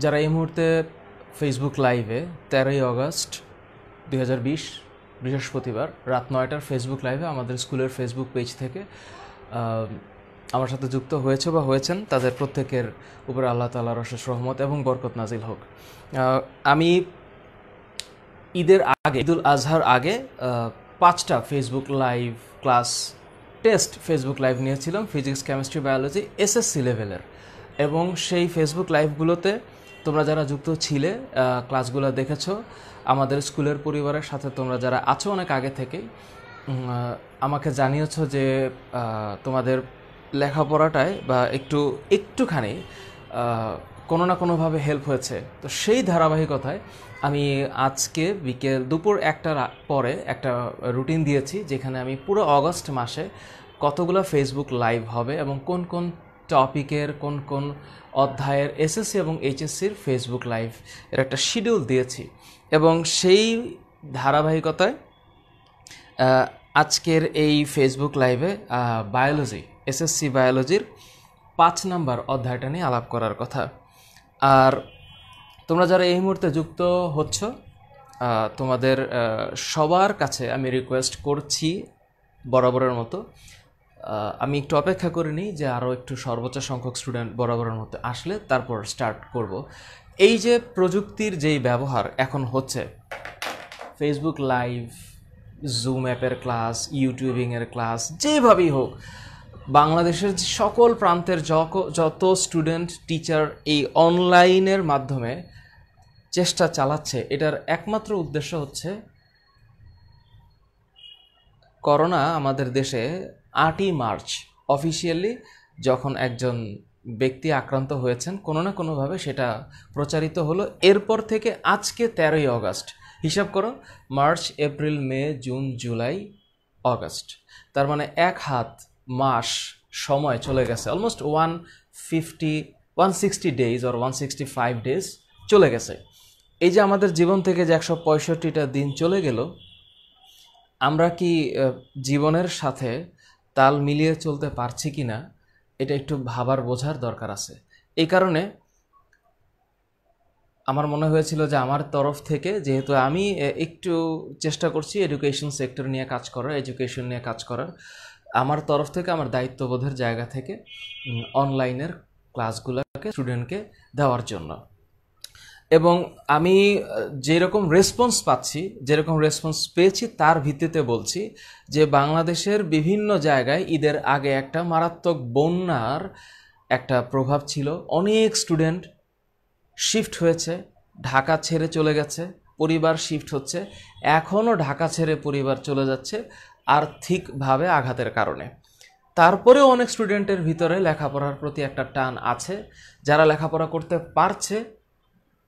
যারা এই মুহূর্তে ফেসবুক লাইভে 13ই আগস্ট 2020 বৃহস্পতিবার রাত 9টার ফেসবুক লাইভে আমাদের স্কুলের ফেসবুক পেজ থেকে আমার সাথে যুক্ত হয়েছে বা হয়েছেন, তাদের প্রত্যেকের উপরে আল্লাহ তাআলার অশেষ রহমত এবং বরকত নাজিল হোক। আমি ঈদের আগে, ঈদুল আজহার আগে 5টা Facebook live class test Facebook live নিয়েছিলাম, ফিজিক্স, কেমিস্ট্রি, বায়োলজি এসএসসি লেভেলের। এবং সেই ফেসবুক লাইভগুলোতে তোমরা যারা যুক্ত ছিলে, ক্লাসগুলো দেখেছো, আমাদের স্কুলের পরিবারের সাথে তোমরা যারা আছো অনেক আগে থেকেই, আমাকে জানিয়েছো যে তোমাদের লেখাপড়াটায় বা একটুখানি কোনো না কোনোভাবে হেল্প হয়েছে। তো সেই ধারাবাহিকতায় আমি আজকে দুপুর 1টার পরে একটা রুটিন দিয়েছি, যেখানে আমি পুরো অগস্ট মাসে কতগুলো ফেসবুক লাইভ হবে এবং কোন কোন টপিকের, কোন কোন অধ্যায়ের এসএসসি এবং এইচএসসির ফেসবুক লাইভ এর একটা শিডিউল দিয়েছি। এবং সেই ধারাবাহিকতায় আজকের এই ফেসবুক লাইভে বায়োলজি, এসএসসি বায়োলজির 5 নাম্বার অধ্যায়টা নিয়ে আলাপ করার কথা। আর তোমরা যারা এই মুহূর্তে যুক্ত হচ্ছ, তোমাদের সবার কাছে আমি রিকোয়েস্ট করছি বরাবরের মতো, আমি একটু অপেক্ষা করে নিই যে আরও একটু সর্বোচ্চ সংখ্যক স্টুডেন্ট বরাবরের মতো আসলে তারপর স্টার্ট করব। এই যে প্রযুক্তির যেই ব্যবহার এখন হচ্ছে, ফেসবুক লাইভ, জুম অ্যাপের ক্লাস, ইউটিউবিংয়ের ক্লাস, যেভাবেই হোক, বাংলাদেশের সকল প্রান্তের যত স্টুডেন্ট, টিচার এই অনলাইনের মাধ্যমে চেষ্টা চালাচ্ছে, এটার একমাত্র উদ্দেশ্য হচ্ছে করোনা আমাদের দেশে 8ই মার্চ অফিসিয়ালি যখন একজন ব্যক্তি আক্রান্ত হয়েছেন, কোনো না কোনোভাবে সেটা প্রচারিত হলো। এরপর থেকে আজকে 13ই আগস্ট, হিসাব করো, মার্চ, এপ্রিল, মে, জুন, জুলাই, আগস্ট, তার মানে এক হাত মাস সময় চলে গেছে। অলমোস্ট 160 ডেজ অর 165 ডেজ চলে গেছে। এই যে আমাদের জীবন থেকে যে 165টা দিন চলে গেল, আমরা কি জীবনের সাথে তাল মিলিয়ে চলতে পারছি কি না, এটা একটু ভাবার বোঝার দরকার আছে। এই কারণে আমার মনে হয়েছিল যে আমার তরফ থেকে, যেহেতু আমি একটু চেষ্টা করছি এডুকেশন সেক্টর নিয়ে কাজ করার, এডুকেশন নিয়ে কাজ করার, আমার তরফ থেকে, আমার দায়িত্ববোধের জায়গা থেকে অনলাইনের ক্লাসগুলোকে স্টুডেন্টকে দেওয়ার জন্য। এবং আমি যেরকম রেসপন্স পাচ্ছি, যেরকম রেসপন্স পেয়েছি, তার ভিত্তিতে বলছি যে বাংলাদেশের বিভিন্ন জায়গায় ঈদের আগে একটা মারাত্মক বন্যার একটা প্রভাব ছিল। অনেক স্টুডেন্ট শিফট হয়েছে, ঢাকা ছেড়ে চলে গেছে, পরিবার শিফট হচ্ছে, এখনও ঢাকা ছেড়ে পরিবার চলে যাচ্ছে আর্থিকভাবে আঘাতের কারণে। তারপরেও অনেক স্টুডেন্টের ভিতরে লেখাপড়ার প্রতি একটা টান আছে। যারা লেখাপড়া করতে পারছে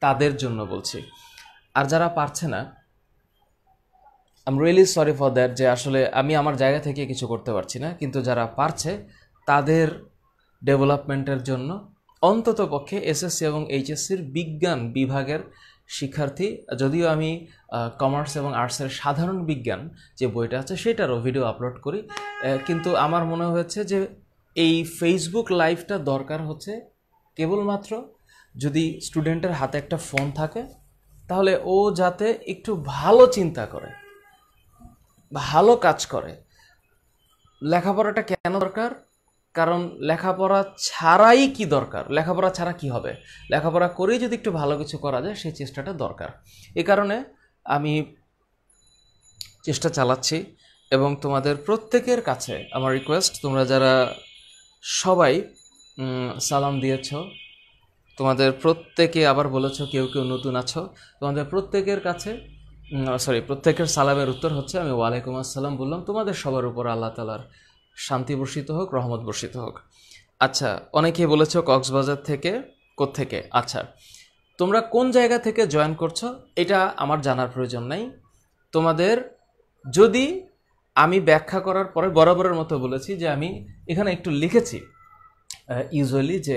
তাদের জন্য বলছি। আর যারা পারছে না, I am really sorry for that, যে আসলে আমি আমার জায়গা থেকে কিছু করতে পারছি না। কিন্তু যারা পারছে তাদের ডেভেলপমেন্টের জন্য অন্তত পক্ষে এসএসসি এবং এইচএসসির বিজ্ঞান বিভাগের শিক্ষার্থী, যদিও আমি কমার্স এবং আর্টসের সাধারণ বিজ্ঞান যে বইটা আছে সেটারও ভিডিও আপলোড করি, কিন্তু আমার মনে হয়েছে যে এই ফেসবুক লাইভটা দরকার হচ্ছে কেবলমাত্র যদি স্টুডেন্টের হাতে একটা ফোন থাকে, তাহলে ও যাতে একটু ভালো চিন্তা করে, ভালো কাজ করে। লেখাপড়াটা কেন দরকার? কারণ লেখাপড়া ছাড়াই কি দরকার, লেখাপড়া ছাড়া কি হবে, লেখাপড়া করেই যদি একটু ভালো কিছু করা যায়, সেই চেষ্টাটা দরকার। এই কারণে আমি চেষ্টা চালাচ্ছি। এবং তোমাদের প্রত্যেকের কাছে আমার রিকোয়েস্ট, তোমরা যারা সবাই সালাম দিয়েছ, তোমাদের প্রত্যেকে আবার বলেছো, কেউ কেউ নতুন আছো, তোমাদের প্রত্যেকের কাছে প্রত্যেকের সালামের উত্তর হচ্ছে আমি ওয়ালাইকুম আসসালাম বললাম। তোমাদের সবার উপর আল্লাহ তাআলার শান্তি বর্ষিত হোক, রহমত বর্ষিত হোক। আচ্ছা, অনেকেই বলেছো কক্সবাজার থেকে, কোত্থেকে? আচ্ছা, তোমরা কোন জায়গা থেকে জয়েন করছো এটা আমার জানার প্রয়োজন নাই। তোমাদের যদি আমি ব্যাখ্যা করার পরে বরাবরের মতো বলেছি যে আমি এখানে একটু লিখেছি ইউজুয়ালি যে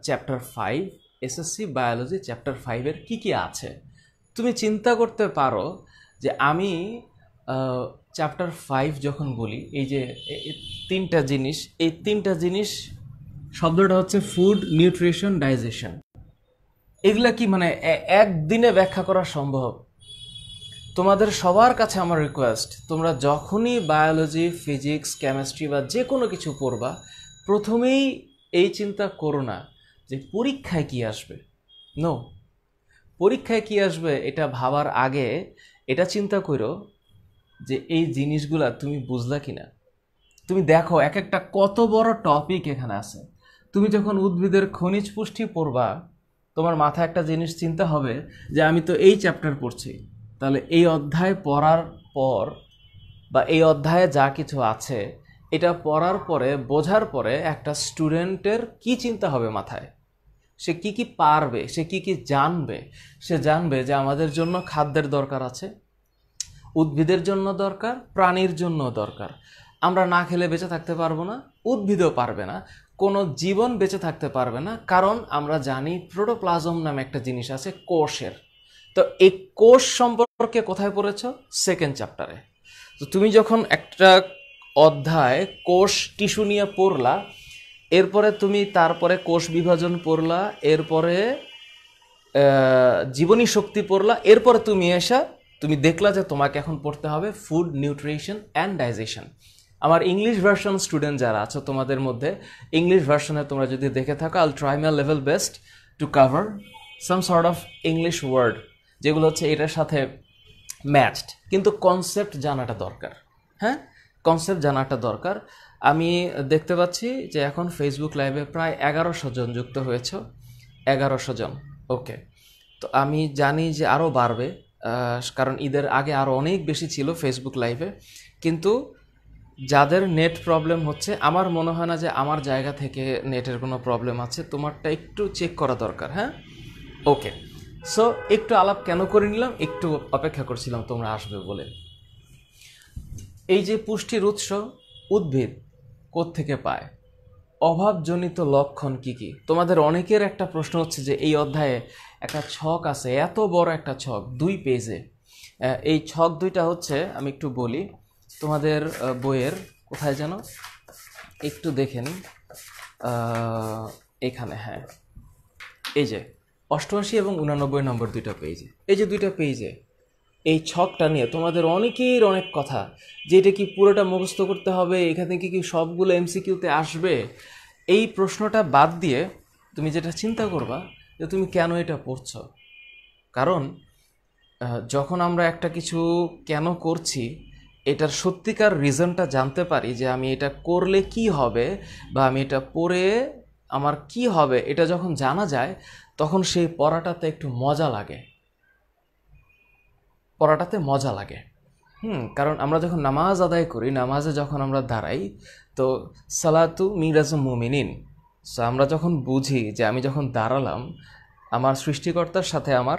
চ্যাপ্টার 5 এসএসসি বায়োলজি চ্যাপ্টার 5-এর কী কী আছে। তুমি চিন্তা করতে পারো যে আমি চ্যাপ্টার 5 যখন বলি, এই যে 3টা জিনিস, এই 3টা জিনিস শব্দটা হচ্ছে ফুড, নিউট্রিশন, ডাইজেশন। এগুলা কি মানে একদিনে ব্যাখ্যা করা সম্ভব? তোমাদের সবার কাছে আমার রিকোয়েস্ট, তোমরা যখনই বায়োলজি, ফিজিক্স, কেমিস্ট্রি বা যে কোনো কিছু পড়বা, প্রথমেই এই চিন্তা করো না যে পরীক্ষায় কি আসবে। নো, পরীক্ষায় কি আসবে এটা ভাবার আগে এটা চিন্তা করো যে এই জিনিসগুলা তুমি বুঝলা কিনা। তুমি দেখো এক একটা কত বড় টপিক এখানে আছে। তুমি যখন উদ্ভিদের খনিজ পুষ্টি পড়বা, তোমার মাথায় একটা জিনিস চিন্তা হবে যে আমি তো এই চ্যাপ্টার পড়ছি, তাহলে এই অধ্যায় পড়ার পর বা এই অধ্যায়ে যা কিছু আছে এটা পড়ার পরে বোঝার পরে একটা স্টুডেন্টের কি চিন্তা হবে মাথায়, সে কি কি পারবে, সে কি কি জানবে। সে জানবে যে আমাদের জন্য খাদ্যের দরকার আছে, উদ্ভিদের জন্য দরকার, প্রাণীর জন্য দরকার। আমরা না খেলে বেঁচে থাকতে পারবো না, উদ্ভিদও পারবে না, কোনো জীবন বেঁচে থাকতে পারবে না, কারণ আমরা জানি প্রোটোপ্লাজম নামে একটা জিনিস আছে কোষের। তো এই কোষ সম্পর্কে কোথায় পড়েছ? সেকেন্ড চ্যাপ্টারে। তো তুমি যখন একটা অধ্যায় কোষ টিস্যু নিয়ে পড়লা, এরপরে তুমি তারপরে কোষ বিভাজন পড়লা, এরপরে জীবনী শক্তি পড়লা, এরপরে তুমি দেখলা যে তোমাকে এখন পড়তে হবে ফুড, নিউট্রিশন অ্যান্ড ডাইজেশন। আমার ইংলিশ ভার্সন স্টুডেন্ট যারা আছো তোমাদের মধ্যে, ইংলিশ ভার্সনে তোমরা যদি দেখে থাকো, I'll try my level best to cover some sort of English word যেগুলো হচ্ছে এটার সাথে ম্যাচড, কিন্তু কনসেপ্ট জানাটা দরকার। হ্যাঁ, কনসেপ্ট জানাটা দরকার। আমি দেখতে পাচ্ছি যে এখন ফেসবুক লাইভে প্রায় 1100 জন যুক্ত হয়েছে। 1100 জন, ওকে। তো আমি জানি যে আরও বাড়বে, কারণ ঈদের আগে আরও অনেক বেশি ছিল ফেসবুক লাইভে। কিন্তু যাদের নেট প্রবলেম হচ্ছে, আমার মনে হয় না যে আমার জায়গা থেকে নেটের কোনো প্রবলেম আছে, তোমারটা একটু চেক করা দরকার। হ্যাঁ, ওকে। সো একটু আলাপ কেন করে নিলাম, একটু অপেক্ষা করছিলাম তোমরা আসবে বলে। এই যে পুষ্টির উৎস উদ্ভিদ কোত্থেকে পায়, অভাবজনিত লক্ষণ কি কি? তোমাদের অনেকের একটা প্রশ্ন হচ্ছে যে এই অধ্যায়ে একটা ছক আছে, এত বড় একটা ছক 2 পেজে। এই ছক 2টা হচ্ছে, আমি একটু বলি, তোমাদের বইয়ের কোথায় যেন একটু দেখে নিই, এখানে, হ্যাঁ, এই যে 88 এবং 89 নম্বর 2টা পেজে, এই যে 2টা পেজে এই ছকটা নিয়ে তোমাদের অনেকের অনেক কথা, যে এটা কি পুরোটা মুখস্থ করতে হবে, এখান থেকে কি সবগুলো এমসিকিউতে আসবে। এই প্রশ্নটা বাদ দিয়ে তুমি যেটা চিন্তা করবা যে তুমি কেন এটা পড়ছো। কারণ যখন আমরা একটা কিছু কেন করছি এটার সত্যিকার রিজনটা জানতে পারি, যে আমি এটা করলে কি হবে বা আমি এটা পড়ে আমার কি হবে, এটা যখন জানা যায় তখন সেই পড়াটাতে একটু মজা লাগে, পড়াটাতে মজা লাগে। কারণ আমরা যখন নামাজ আদায় করি, নামাজে যখন আমরা দাঁড়াই, তো সালাতু মিরাজুল মুমিনিন। সো আমরা যখন বুঝি যে আমি যখন দাঁড়ালাম, আমার সৃষ্টিকর্তার সাথে আমার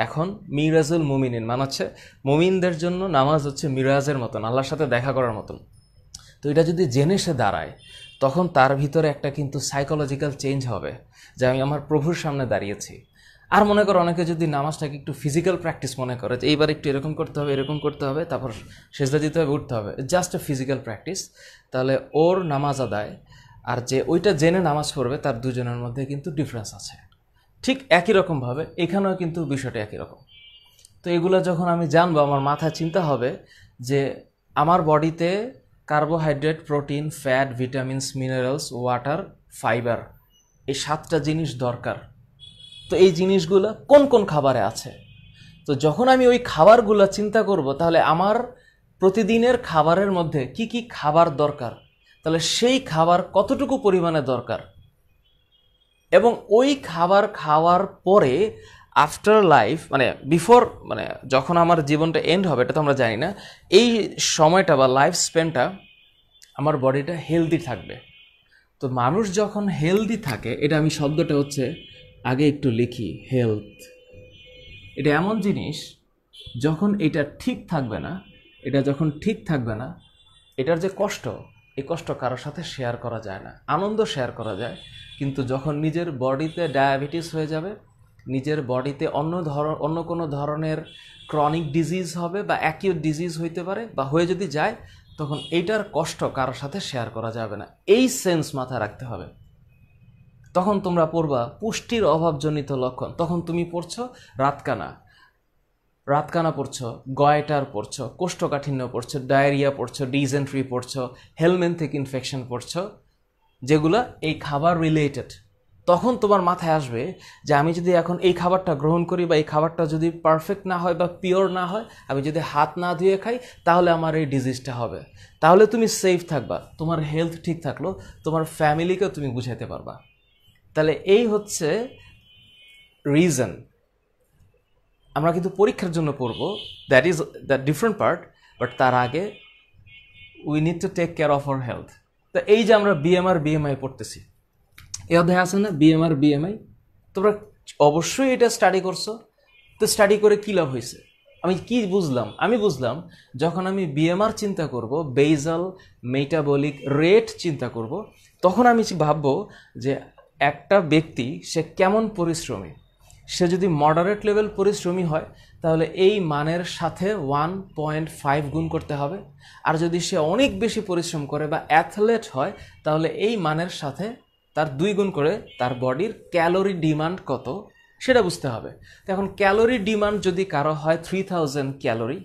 এখন মিরাজুল মুমিনিন, মানে হচ্ছে মুমিনদের জন্য নামাজ হচ্ছে মিরাজের মতন, আল্লাহর সাথে দেখা করার মতন। তো এটা যদি জেনে সে দাঁড়ায়, তখন তার ভিতরে একটা কিন্তু সাইকোলজিক্যাল চেঞ্জ হবে যে আমি আমার প্রভুর সামনে দাঁড়িয়েছি। আর মনে করো অনেকে যদি নামাজটাকে একটু ফিজিক্যাল প্র্যাকটিস মনে করে, যে এইবার একটু এরকম করতে হবে, এরকম করতে হবে, তারপর সেজদা দিতে হবে, উঠতে হবে, জাস্ট এ ফিজিক্যাল প্র্যাকটিস, তাহলে ওর নামাজ আদায় আর যে ওইটা জেনে নামাজ পড়বে তার দুজনের মধ্যে কিন্তু ডিফারেন্স আছে। ঠিক একই রকমভাবে এখানেও কিন্তু বিষয়টা একই রকম। তো এগুলো যখন আমি জানবো, আমার মাথায় চিন্তা হবে যে আমার বডিতে carbohydrate, protein, fat, vitamins, minerals, water, fibre, এই 7টা জিনিস দরকার। তো এই জিনিসগুলো কোন কোন খাবারে আছে? তো যখন আমি ওই খাবারগুলো চিন্তা করব, তাহলে আমার প্রতিদিনের খাবারের মধ্যে কি কি খাবার দরকার, তাহলে সেই খাবার কতটুকু পরিমাণে দরকার, এবং ওই খাবার খাওয়ার পরে আফটার লাইফ, মানে বিফোর, মানে যখন আমার জীবনটা এন্ড হবে এটা তো আমরা জানি না, এই সময়টা বা লাইফ স্প্যানটা আমার বডিটা হেলদি থাকবে। তো মানুষ যখন হেলদি থাকে, এটা আমি শব্দটা হচ্ছে আগে একটু লিখি, হেলথ। এটা এমন জিনিস, যখন এটা ঠিক থাকবে না, এটা যখন ঠিক থাকবে না, এটার যে কষ্ট, এই কষ্ট কারোর সাথে শেয়ার করা যায় না। আনন্দ শেয়ার করা যায়, কিন্তু যখন নিজের বডিতে ডায়াবেটিস হয়ে যাবে, নিজের বডিতে অন্য কোনো ধরনের ক্রনিক ডিজিজ হবে বা অ্যাকিউট ডিজিজ হইতে পারে, বা হয়ে যদি যায়, তখন এইটার কষ্ট কারোর সাথে শেয়ার করা যাবে না। এই সেন্স মাথায় রাখতে হবে। তখন তোমরা পড়বা পুষ্টির অভাবজনিত লক্ষণ, তখন তুমি পড়ছো রাতকানা পড়ছো, গয়টার পড়ছো, কোষ্ঠকাঠিন্য পড়ছো, ডায়রিয়া পড়ছো, ডিজেন্ট্রি পড়ছো, হেলমেন্থিক ইনফেকশন পড়ছো, যেগুলো এই খাবার রিলেটেড। তখন তোমার মাথায় আসবে যে আমি যদি এখন এই খাবারটা গ্রহণ করি বা এই খাবারটা যদি পারফেক্ট না হয় বা পিওর না হয়, আমি যদি হাত না ধুয়ে খাই, তাহলে আমার এই ডিজিজটা হবে। তাহলে তুমি সেফ থাকবা, তোমার হেলথ ঠিক থাকলো, তোমার ফ্যামিলিকেও তুমি বুঝাইতে পারবা। তাহলে এই হচ্ছে রিজন। আমরা কিন্তু পরীক্ষার জন্য পড়বো, that is the different part, but তার আগে we need to take care of our health. তো এই যে আমরা বিএমআর বিএমআই পড়তেছি, এই অধ্যায় আছে না বিএমআর বিএমআই, তোমরা অবশ্যই এটা স্টাডি করছো। তো স্টাডি করে কী লাভ হয়েছে? আমি কি বুঝলাম? আমি বুঝলাম যখন আমি বিএমআর চিন্তা করব, বেজাল মেটাবলিক রেট চিন্তা করব, তখন আমি ভাববো যে একটা ব্যক্তি সে কেমন পরিশ্রমী। সে যদি মডারেট লেভেল পরিশ্রমী হয়, তাহলে এই মানের সাথে 1.5 গুণ করতে হবে। আর যদি সে অনেক বেশি পরিশ্রম করে বা অ্যাথলেট হয়, তাহলে এই মানের সাথে তার 2 গুণ করে তার বডির ক্যালোরি ডিমান্ড কত সেটা বুঝতে হবে। তো এখন ক্যালোরি ডিমান্ড যদি কারো হয় 3000 ক্যালোরি,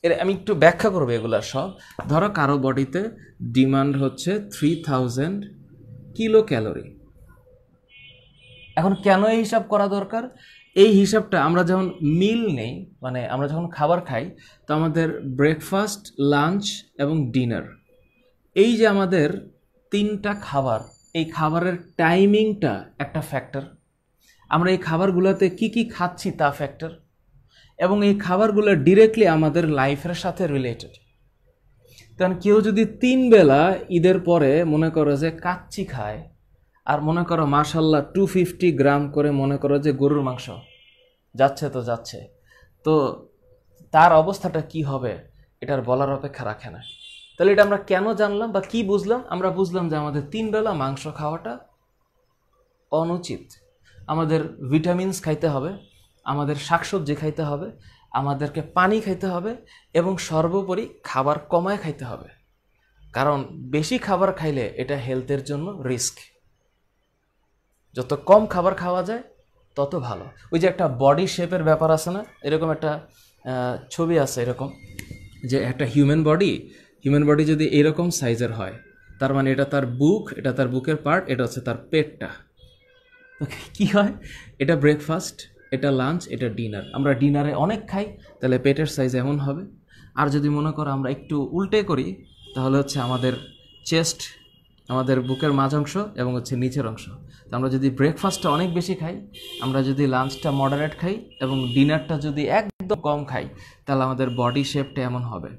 এর আমি একটু ব্যাখ্যা করবো এগুলা সব। ধরো কারো বডিতে ডিমান্ড হচ্ছে 3000 কিলো ক্যালোরি। এখন কেন এই হিসাব করা দরকার? এই হিসাবটা আমরা যখন মিল নেই, মানে আমরা যখন খাবার খাই, তো আমাদের ব্রেকফাস্ট, লাঞ্চ এবং ডিনার, এই যে আমাদের 3টা খাবার, এই খাবারের টাইমিংটা একটা ফ্যাক্টর। আমরা এই খাবারগুলোতে কি কি খাচ্ছি তা ফ্যাক্টর, এবং এই খাবারগুলো ডিরেক্টলি আমাদের লাইফের সাথে রিলেটেড। কারণ কেউ যদি 3 বেলা ঈদের পরে মনে করো যে কাচ্চি খায়, আর মনে করো মাশাল্লাহ 250 গ্রাম করে মনে করো যে গরুর মাংস যাচ্ছে, তো যাচ্ছে, তো তার অবস্থাটা কি হবে এটার বলার অপেক্ষা রাখে না। তাহলে এটা আমরা কেন জানলাম বা কি বুঝলাম? আমরা বুঝলাম যে আমাদের 3 বেলা মাংস খাওয়াটা অনুচিত। আমাদের ভিটামিনস খাইতে হবে, আমাদের শাকসবজি খাইতে হবে, আমাদেরকে পানি খাইতে হবে, এবং সর্বোপরি খাবার কমায় খাইতে হবে। কারণ বেশি খাবার খাইলে এটা হেলথের জন্য রিস্ক। যত কম খাবার খাওয়া যায় তত ভালো। ওই যে একটা বডি শেপের ব্যাপার আছে না, এরকম একটা ছবি আছে এরকম, যে একটা হিউম্যান বডি যদি এরকম সাইজের হয়, তার মানে এটা তার বুক, এটা তার বুকের পার্ট, এটা হচ্ছে তার পেটটা। কি হয়? এটা ব্রেকফাস্ট, এটা লাঞ্চ, এটা ডিনার। আমরা ডিনারে অনেক খাই, তাহলে পেটের সাইজ এমন হবে। আর যদি মনে করো আমরা একটু উল্টে করি, তাহলে হচ্ছে আমাদের চেস্ট, আমাদের বুকের মাঝ অংশ এবং হচ্ছে নিচের অংশ। তো আমরা যদি ব্রেকফাস্টটা অনেক বেশি খাই, আমরা যদি লাঞ্চটা মডারেট খাই এবং ডিনারটা যদি একদম কম খাই, তাহলে আমাদের বডি শেপটা এমন হবে।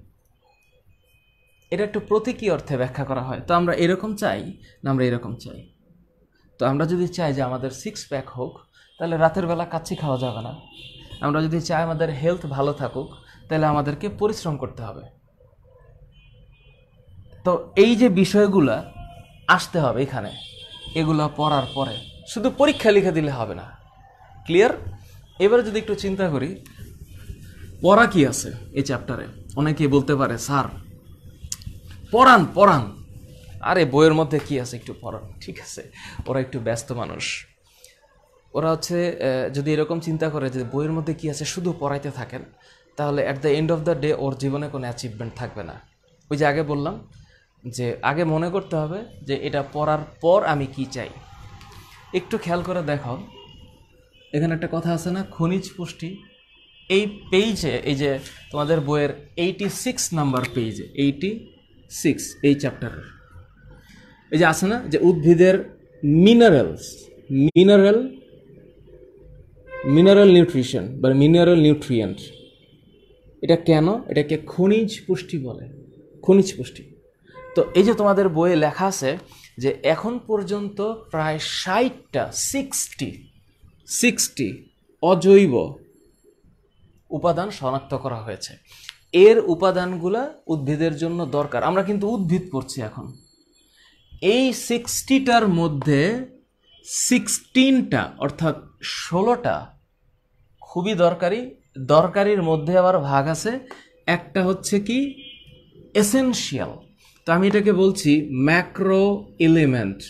এটা একটু প্রতীকী অর্থে ব্যাখ্যা করা হয়। তো আমরা এরকম চাই না আমরা এরকম চাই? তো আমরা যদি চাই যে আমাদের 6 প্যাক হোক, তাহলে রাতের বেলা কাচ্চি খাওয়া যাবে না। আমরা যদি চাই আমাদের হেলথ ভালো থাকুক, তাহলে আমাদেরকে পরিশ্রম করতে হবে। তো এই যে বিষয়গুলা আসতে হবে এখানে, এগুলো পড়ার পরে শুধু পরীক্ষা লিখে দিলে হবে না। ক্লিয়ার? এবারে যদি একটু চিন্তা করি পড়া কি আছে এই চ্যাপ্টারে। অনেকেই বলতে পারে স্যার পড়ান। আরে বইয়ের মধ্যে কি আছে একটু পড়ান। ঠিক আছে, ওরা একটু ব্যস্ত মানুষ, ওরা হচ্ছে যদি এরকম চিন্তা করে যে বইয়ের মধ্যে কি আছে শুধু পড়াইতে থাকেন, তাহলে at the end of the day ওর জীবনে কোনো অ্যাচিভমেন্ট থাকবে না। ওই যে আগে বললাম যে আগে মনে করতে হবে যে এটা পড়ার পর আমি কি চাই। একটু খেয়াল করে দেখো, এখানে একটা কথা আছে না, খনিজ পুষ্টি। এই পেজে, এই যে তোমাদের বইয়ের 86 নাম্বার পেজে, 86 এই চ্যাপ্টারের, এই যে আছে না যে উদ্ভিদের মিনারেল নিউট্রিশন বা মিনারেল নিউট্রিয়েন্ট, এটা কেন? এটাকে খনিজ পুষ্টি বলে, খনিজ পুষ্টি। তো এই যে তোমাদের বইয়ে লেখা আছে যে এখন পর্যন্ত প্রায় 60 অজৈব উপাদান শনাক্ত করা হয়েছে। এর উপাদানগুলা উদ্ভিদের জন্য দরকার। আমরা কিন্তু উদ্ভিদ পড়ছি এখন। এই 60টার মধ্যে 16টা অর্থাৎ 16টা খুবই দরকারির মধ্যে আবার ভাগ আছে। একটা হচ্ছে কি এসেনশিয়াল। তো আমি এটাকে বলছি ম্যাক্রো এলিমেন্ট।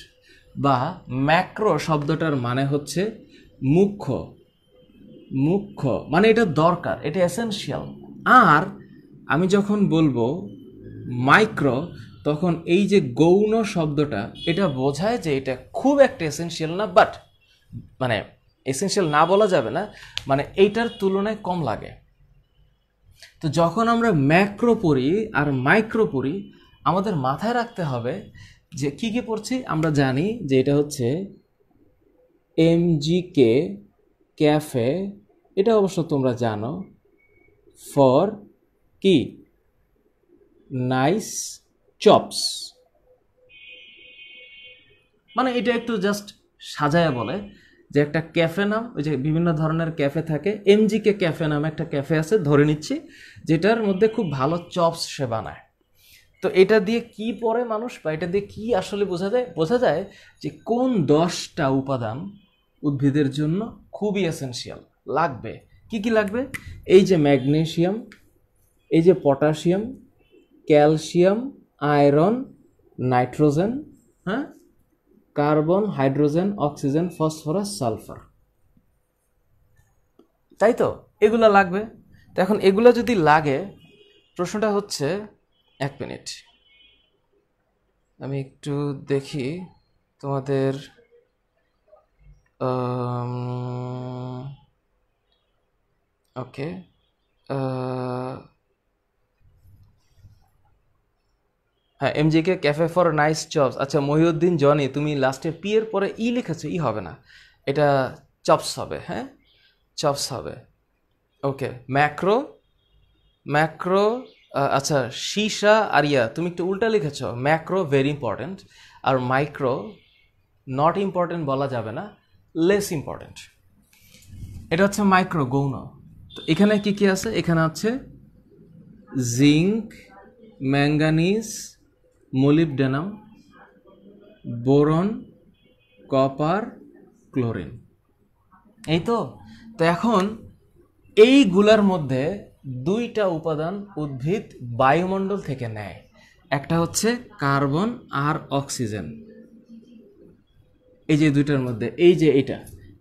বা ম্যাক্রো শব্দটার মানে হচ্ছে মুখ্য, মুখ্য মানে এটা দরকার, এটা এসেনশিয়াল। আর আমি যখন বলবো মাইক্রো, তখন এই যে গৌণ শব্দটা এটা বোঝায় যে এটা খুব একটা এসেনশিয়াল না, বাট মানে এসেনশিয়াল না বলা যাবে না, মানে এইটার তুলনায় কম লাগে। তো যখন আমরা ম্যাক্রো পড়ি আর মাইক্রো পড়ি, আমাদের মাথায় রাখতে হবে যে কি কি পড়ছি। আমরা জানি যে এটা হচ্ছে MGK ক্যাফে, এটা অবশ্য তোমরা জানো, ফর কি নাইস চপস, মানে এটা একটু জাস্ট সাজায়া বলে যে একটা ক্যাফে নাম, ওই যে বিভিন্ন ধরনের ক্যাফে থাকে, MGK ক্যাফে নামে একটা ক্যাফে আছে ধরে নিচ্ছি, যেটার মধ্যে খুব ভালো চপস সে বানায়। তো এটা দিয়ে কি পড়ে মানুষ, বা এটা দিয়ে কি আসলে বোঝা যায় যে কোন 10টা উপাদান উদ্ভিদের জন্য খুবই এসেনশিয়াল লাগবে। কি কি লাগবে? এই যে ম্যাগনেসিয়াম, এই যে পটাশিয়াম, ক্যালসিয়াম, আয়রন, নাইট্রোজেন, হ্যাঁ, carbon, hydrogen, oxygen, phosphorus, sulphur, তাই তো এগুলা লাগবে। তো এখন এগুলা যদি লাগে, প্রশ্নটা হচ্ছে, 1 মিনিট আমি একটু দেখি তোমাদের ওকে, হ্যাঁ, MGK cafe for nice chops. আচ্ছা মহিউদ্দিন জনি, তুমি লাস্টে পি এর পরে ই লিখেছো, ই হবে না, এটা চপস হবে। হ্যাঁ, চপস হবে। ওকে, ম্যাক্রো, ম্যাক্রো, আচ্ছা সীসা আরিয়া, তুমি একটু উল্টা লিখেছো, ম্যাক্রো ভেরি ইম্পর্ট্যান্ট, আর মাইক্রো নট ইম্পর্ট্যান্ট বলা যাবে না, লেস ইম্পর্ট্যান্ট। এটা হচ্ছে মাইক্রো, গৌণ। তো এখানে কি কি আছে? এখানে আছে zinc, manganese, molybdenum, boron, copper, chlorine, এই তো। তো এখন এইগুলার মধ্যে 2টা উপাদান উদ্ভিদ বায়ুমণ্ডল থেকে নেয়, একটা হচ্ছে কার্বন আর অক্সিজেন। এই যে 2টার মধ্যে, এই যে এটা,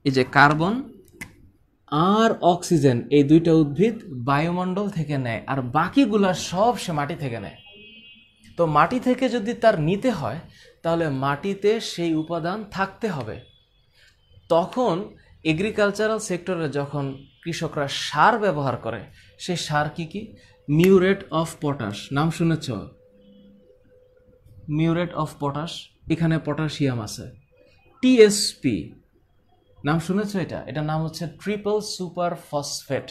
এই যে কার্বন আর অক্সিজেন, এই 2টা উদ্ভিদ বায়ুমণ্ডল থেকে নেয়, আর বাকিগুলা সব সে মাটি থেকে নেয়। তো মাটি থেকে যদি তার নিতে হয়, তাহলে মাটিতে সেই উপাদান থাকতে হবে। তখন এগ্রিকালচারাল সেক্টরে যখন কৃষকরা সার ব্যবহার করে, সেই সার কি কি? মিউরেট অফ পটাশ, নাম শুনেছ? মিউরেট অফ পটাশ, এখানে পটাশিয়াম আছে। TSP, নাম শুনেছ? এটা নাম হচ্ছে ট্রিপল সুপার ফসফেট,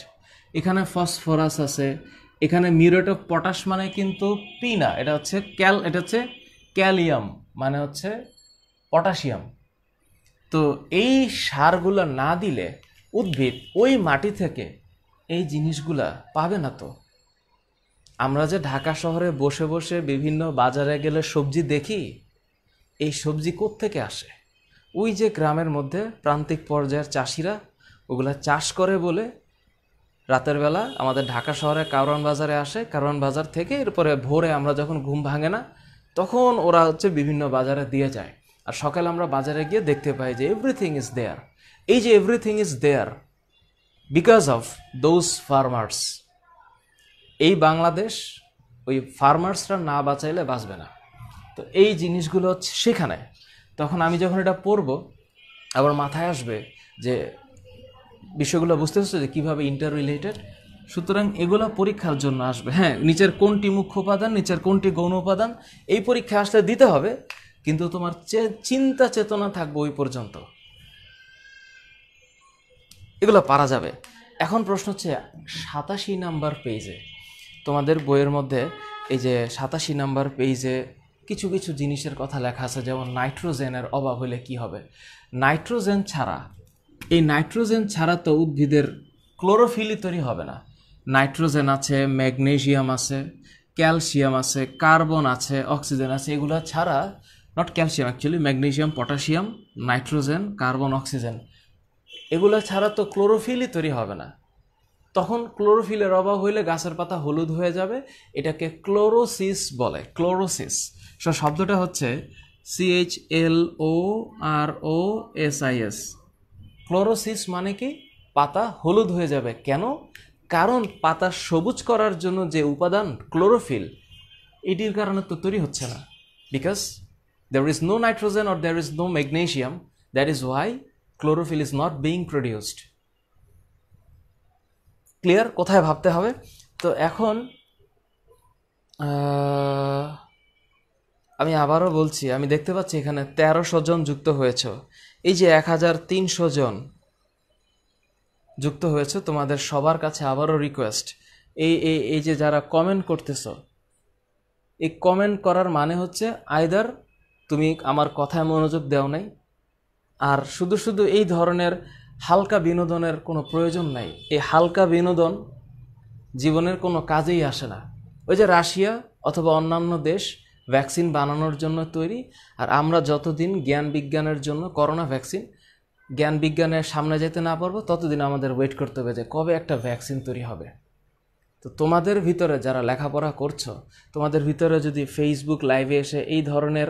এখানে ফসফরাস আছে। এখানে মিউরেট অফ পটাশ মানে কিন্তু পি না, এটা হচ্ছে ক্যালিয়াম, মানে হচ্ছে পটাশিয়াম। তো এই সারগুলো না দিলে উদ্ভিদ ওই মাটি থেকে এই জিনিসগুলা পাবে না। তো আমরা যে ঢাকা শহরে বসে বসে বিভিন্ন বাজারে গেলে সবজি দেখি, এই সবজি কোত্থেকে আসে? ওই যে গ্রামের মধ্যে প্রান্তিক পর্যায়ের চাষিরা ওগুলা চাষ করে বলে রাতের বেলা আমাদের ঢাকা শহরে কারওয়ান বাজারে আসে, কারওয়ান বাজার থেকে এরপরে ভোরে আমরা যখন ঘুম ভাঙে না, তখন ওরা হচ্ছে বিভিন্ন বাজারে দিয়ে যায়। আর সকালে আমরা বাজারে গিয়ে দেখতে পাই যে এভরিথিং ইজ দেয়ার। এই যে everything is there because of those farmers. এই বাংলাদেশ ওই ফার্মার্সরা না বাঁচাইলে বাঁচবে না। তো এই জিনিসগুলো হচ্ছে সেখানে। তখন আমি যখন এটা পড়বো, আবার মাথায় আসবে যে বিষয়গুলো বুঝতে পারছো যে কীভাবে ইন্টার রিলেটেড। সুতরাং এগুলো পরীক্ষার জন্য আসবে। হ্যাঁ, নিচের কোনটি মুখ্য উপাদান, নিচের কোনটি গৌণ উপাদান, এই পরীক্ষা আসলে দিতে হবে, কিন্তু তোমার চিন্তা চেতনা থাকবে ওই পর্যন্ত, এগুলো পারা যাবে। এখন প্রশ্ন হচ্ছে 87 নাম্বার পেজে, তোমাদের বইয়ের মধ্যে এই যে 87 নাম্বার পেজে কিছু কিছু জিনিসের কথা লেখা আছে, যেমন নাইট্রোজেনের অভাব হলে কি হবে। নাইট্রোজেন ছাড়া, এই নাইট্রোজেন ছাড়া তো উদ্ভিদের ক্লোরোফিলই তৈরি হবে না। নাইট্রোজেন আছে, ম্যাগনেসিয়াম আছে, ক্যালসিয়াম আছে, কার্বন আছে, অক্সিজেন আছে, এগুলো ছাড়া, not calcium actually, magnesium, potassium, nitrogen, carbon, oxygen, এগুলো ছাড়া তো ক্লোরোফিলই তৈরি হবে না। তখন ক্লোরোফিলের অভাব হইলে গাছের পাতা হলুদ হয়ে যাবে, এটাকে ক্লোরোসিস বলে, ক্লোরোসিস। শব্দটা হচ্ছে CHLOROSIS। ক্লোরোসিস মানে কি? পাতা হলুদ হয়ে যাবে। কেন? কারণ পাতা সবুজ করার জন্য যে উপাদান ক্লোরোফিল, এটির কারণে তো তৈরি হচ্ছে না। Because there is no nitrogen or there is no magnesium, that is why chlorophyll is not being produced. Clear? কোথায় ভাবতে হবে? তো এখন আমি আবারও বলছি, আমি দেখতে পাচ্ছি এখানে 1300 জন যুক্ত হয়েছে। এই যে 1300 জন যুক্ত হয়েছে, তোমাদের সবার কাছে আবারও রিকোয়েস্ট, এই যে যারা কমেন্ট করতেছ, এই কমেন্ট করার মানে হচ্ছে আইদার তুমি আমার কথায় মনোযোগ দেও নাই, আর শুধু শুধু এই ধরনের হালকা বিনোদনের কোনো প্রয়োজন নাই। এই হালকা বিনোদন জীবনের কোনো কাজেই আসে না। ওই যে রাশিয়া অথবা অন্যান্য দেশ ভ্যাকসিন বানানোর জন্য তৈরি, আর আমরা যতদিন জ্ঞান বিজ্ঞানের জন্য করোনা ভ্যাকসিন জ্ঞান বিজ্ঞানের সামনে যেতে না পারবো, ততদিন আমাদের ওয়েট করতে হবে যে কবে একটা ভ্যাকসিন তৈরি হবে। তো তোমাদের ভিতরে যারা লেখাপড়া করছো, তোমাদের ভিতরে যদি ফেসবুক লাইভে এসে এই ধরনের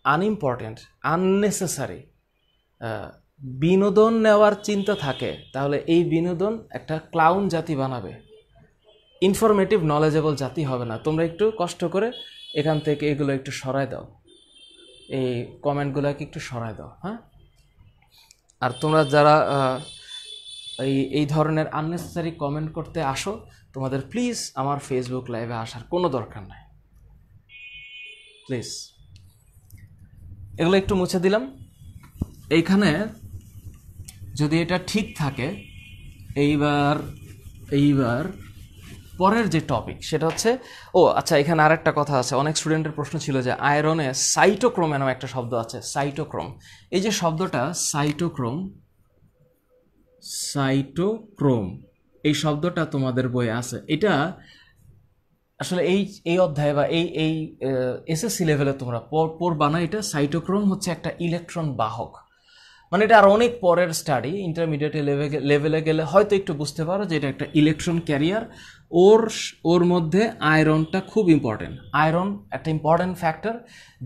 আনইম্পর্টেন্ট, আননেসেসারি বিনোদন নেওয়ার চিন্তা থাকে, তাহলে এই বিনোদন একটা ক্লাউন জাতি বানাবে, ইনফরমেটিভ নলেজেবল জাতি হবে না। তোমরা একটু কষ্ট করে এখান থেকে এগুলো একটু সরায় দাও, এই কমেন্টগুলোকে একটু সরায় দাও, হ্যাঁ। আর তোমরা যারা এই ধরনের আননেসেসারি কমেন্ট করতে আসো, তোমাদের প্লিজ আমার ফেসবুক লাইভে আসার কোনো দরকার নাই, প্লিজ। এগুলো একটু মুছে দিলাম। এইখানে যদি এটা ঠিক থাকে, এইবার পরের যে টপিক সেটা হচ্ছে, আচ্ছা, এখানে আরেকটা কথা আছে। অনেক স্টুডেন্টের প্রশ্ন ছিল যে আয়রনে সাইটোক্রোম নামে একটা শব্দ আছে, সাইটোক্রোম। এই যে শব্দটা সাইটোক্রোম, এই শব্দটা তোমাদের বইয়ে আছে। এটা আসলে এই অধ্যায় বা এই এসএসসি লেভেলে তোমরা পড়বা না। এটা সাইটোক্রোম হচ্ছে একটা ইলেকট্রন বাহক, মানে এটা আর অনেক পরের স্টাডি। ইন্টারমিডিয়েট লেভেলে গেলে হয়তো একটু বুঝতে পারো যে এটা একটা ইলেকট্রন ক্যারিয়ার। ওর মধ্যে আয়রনটা খুব ইম্পর্টেন্ট। আয়রন একটা ইম্পর্টেন্ট ফ্যাক্টর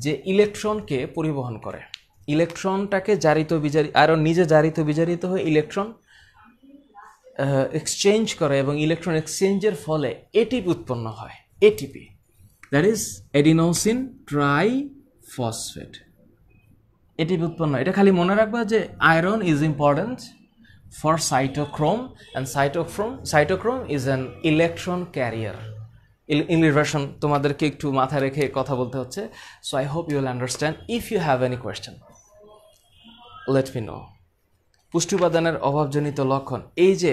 যে ইলেকট্রনকে পরিবহন করে, ইলেকট্রনটাকে আয়রন নিজে জারিত বিজারিত হয়ে ইলেকট্রন এক্সচেঞ্জ করে, এবং ইলেকট্রন এক্সচেঞ্জের ফলে এটিপি উৎপন্ন হয়। ATP, that is adenosine triphosphate. ATP উৎপন্ন, এটা খালি মনে রাখবা যে iron is important for cytochrome, and cytochrome is an electron carrier. English version তোমাদেরকে একটু মাথায় রেখে কথা বলতে হচ্ছে। So I hope you will understand. If you have any question, let me know. পুষ্টি উপাদানের অভাবজনিত লক্ষণ, এই যে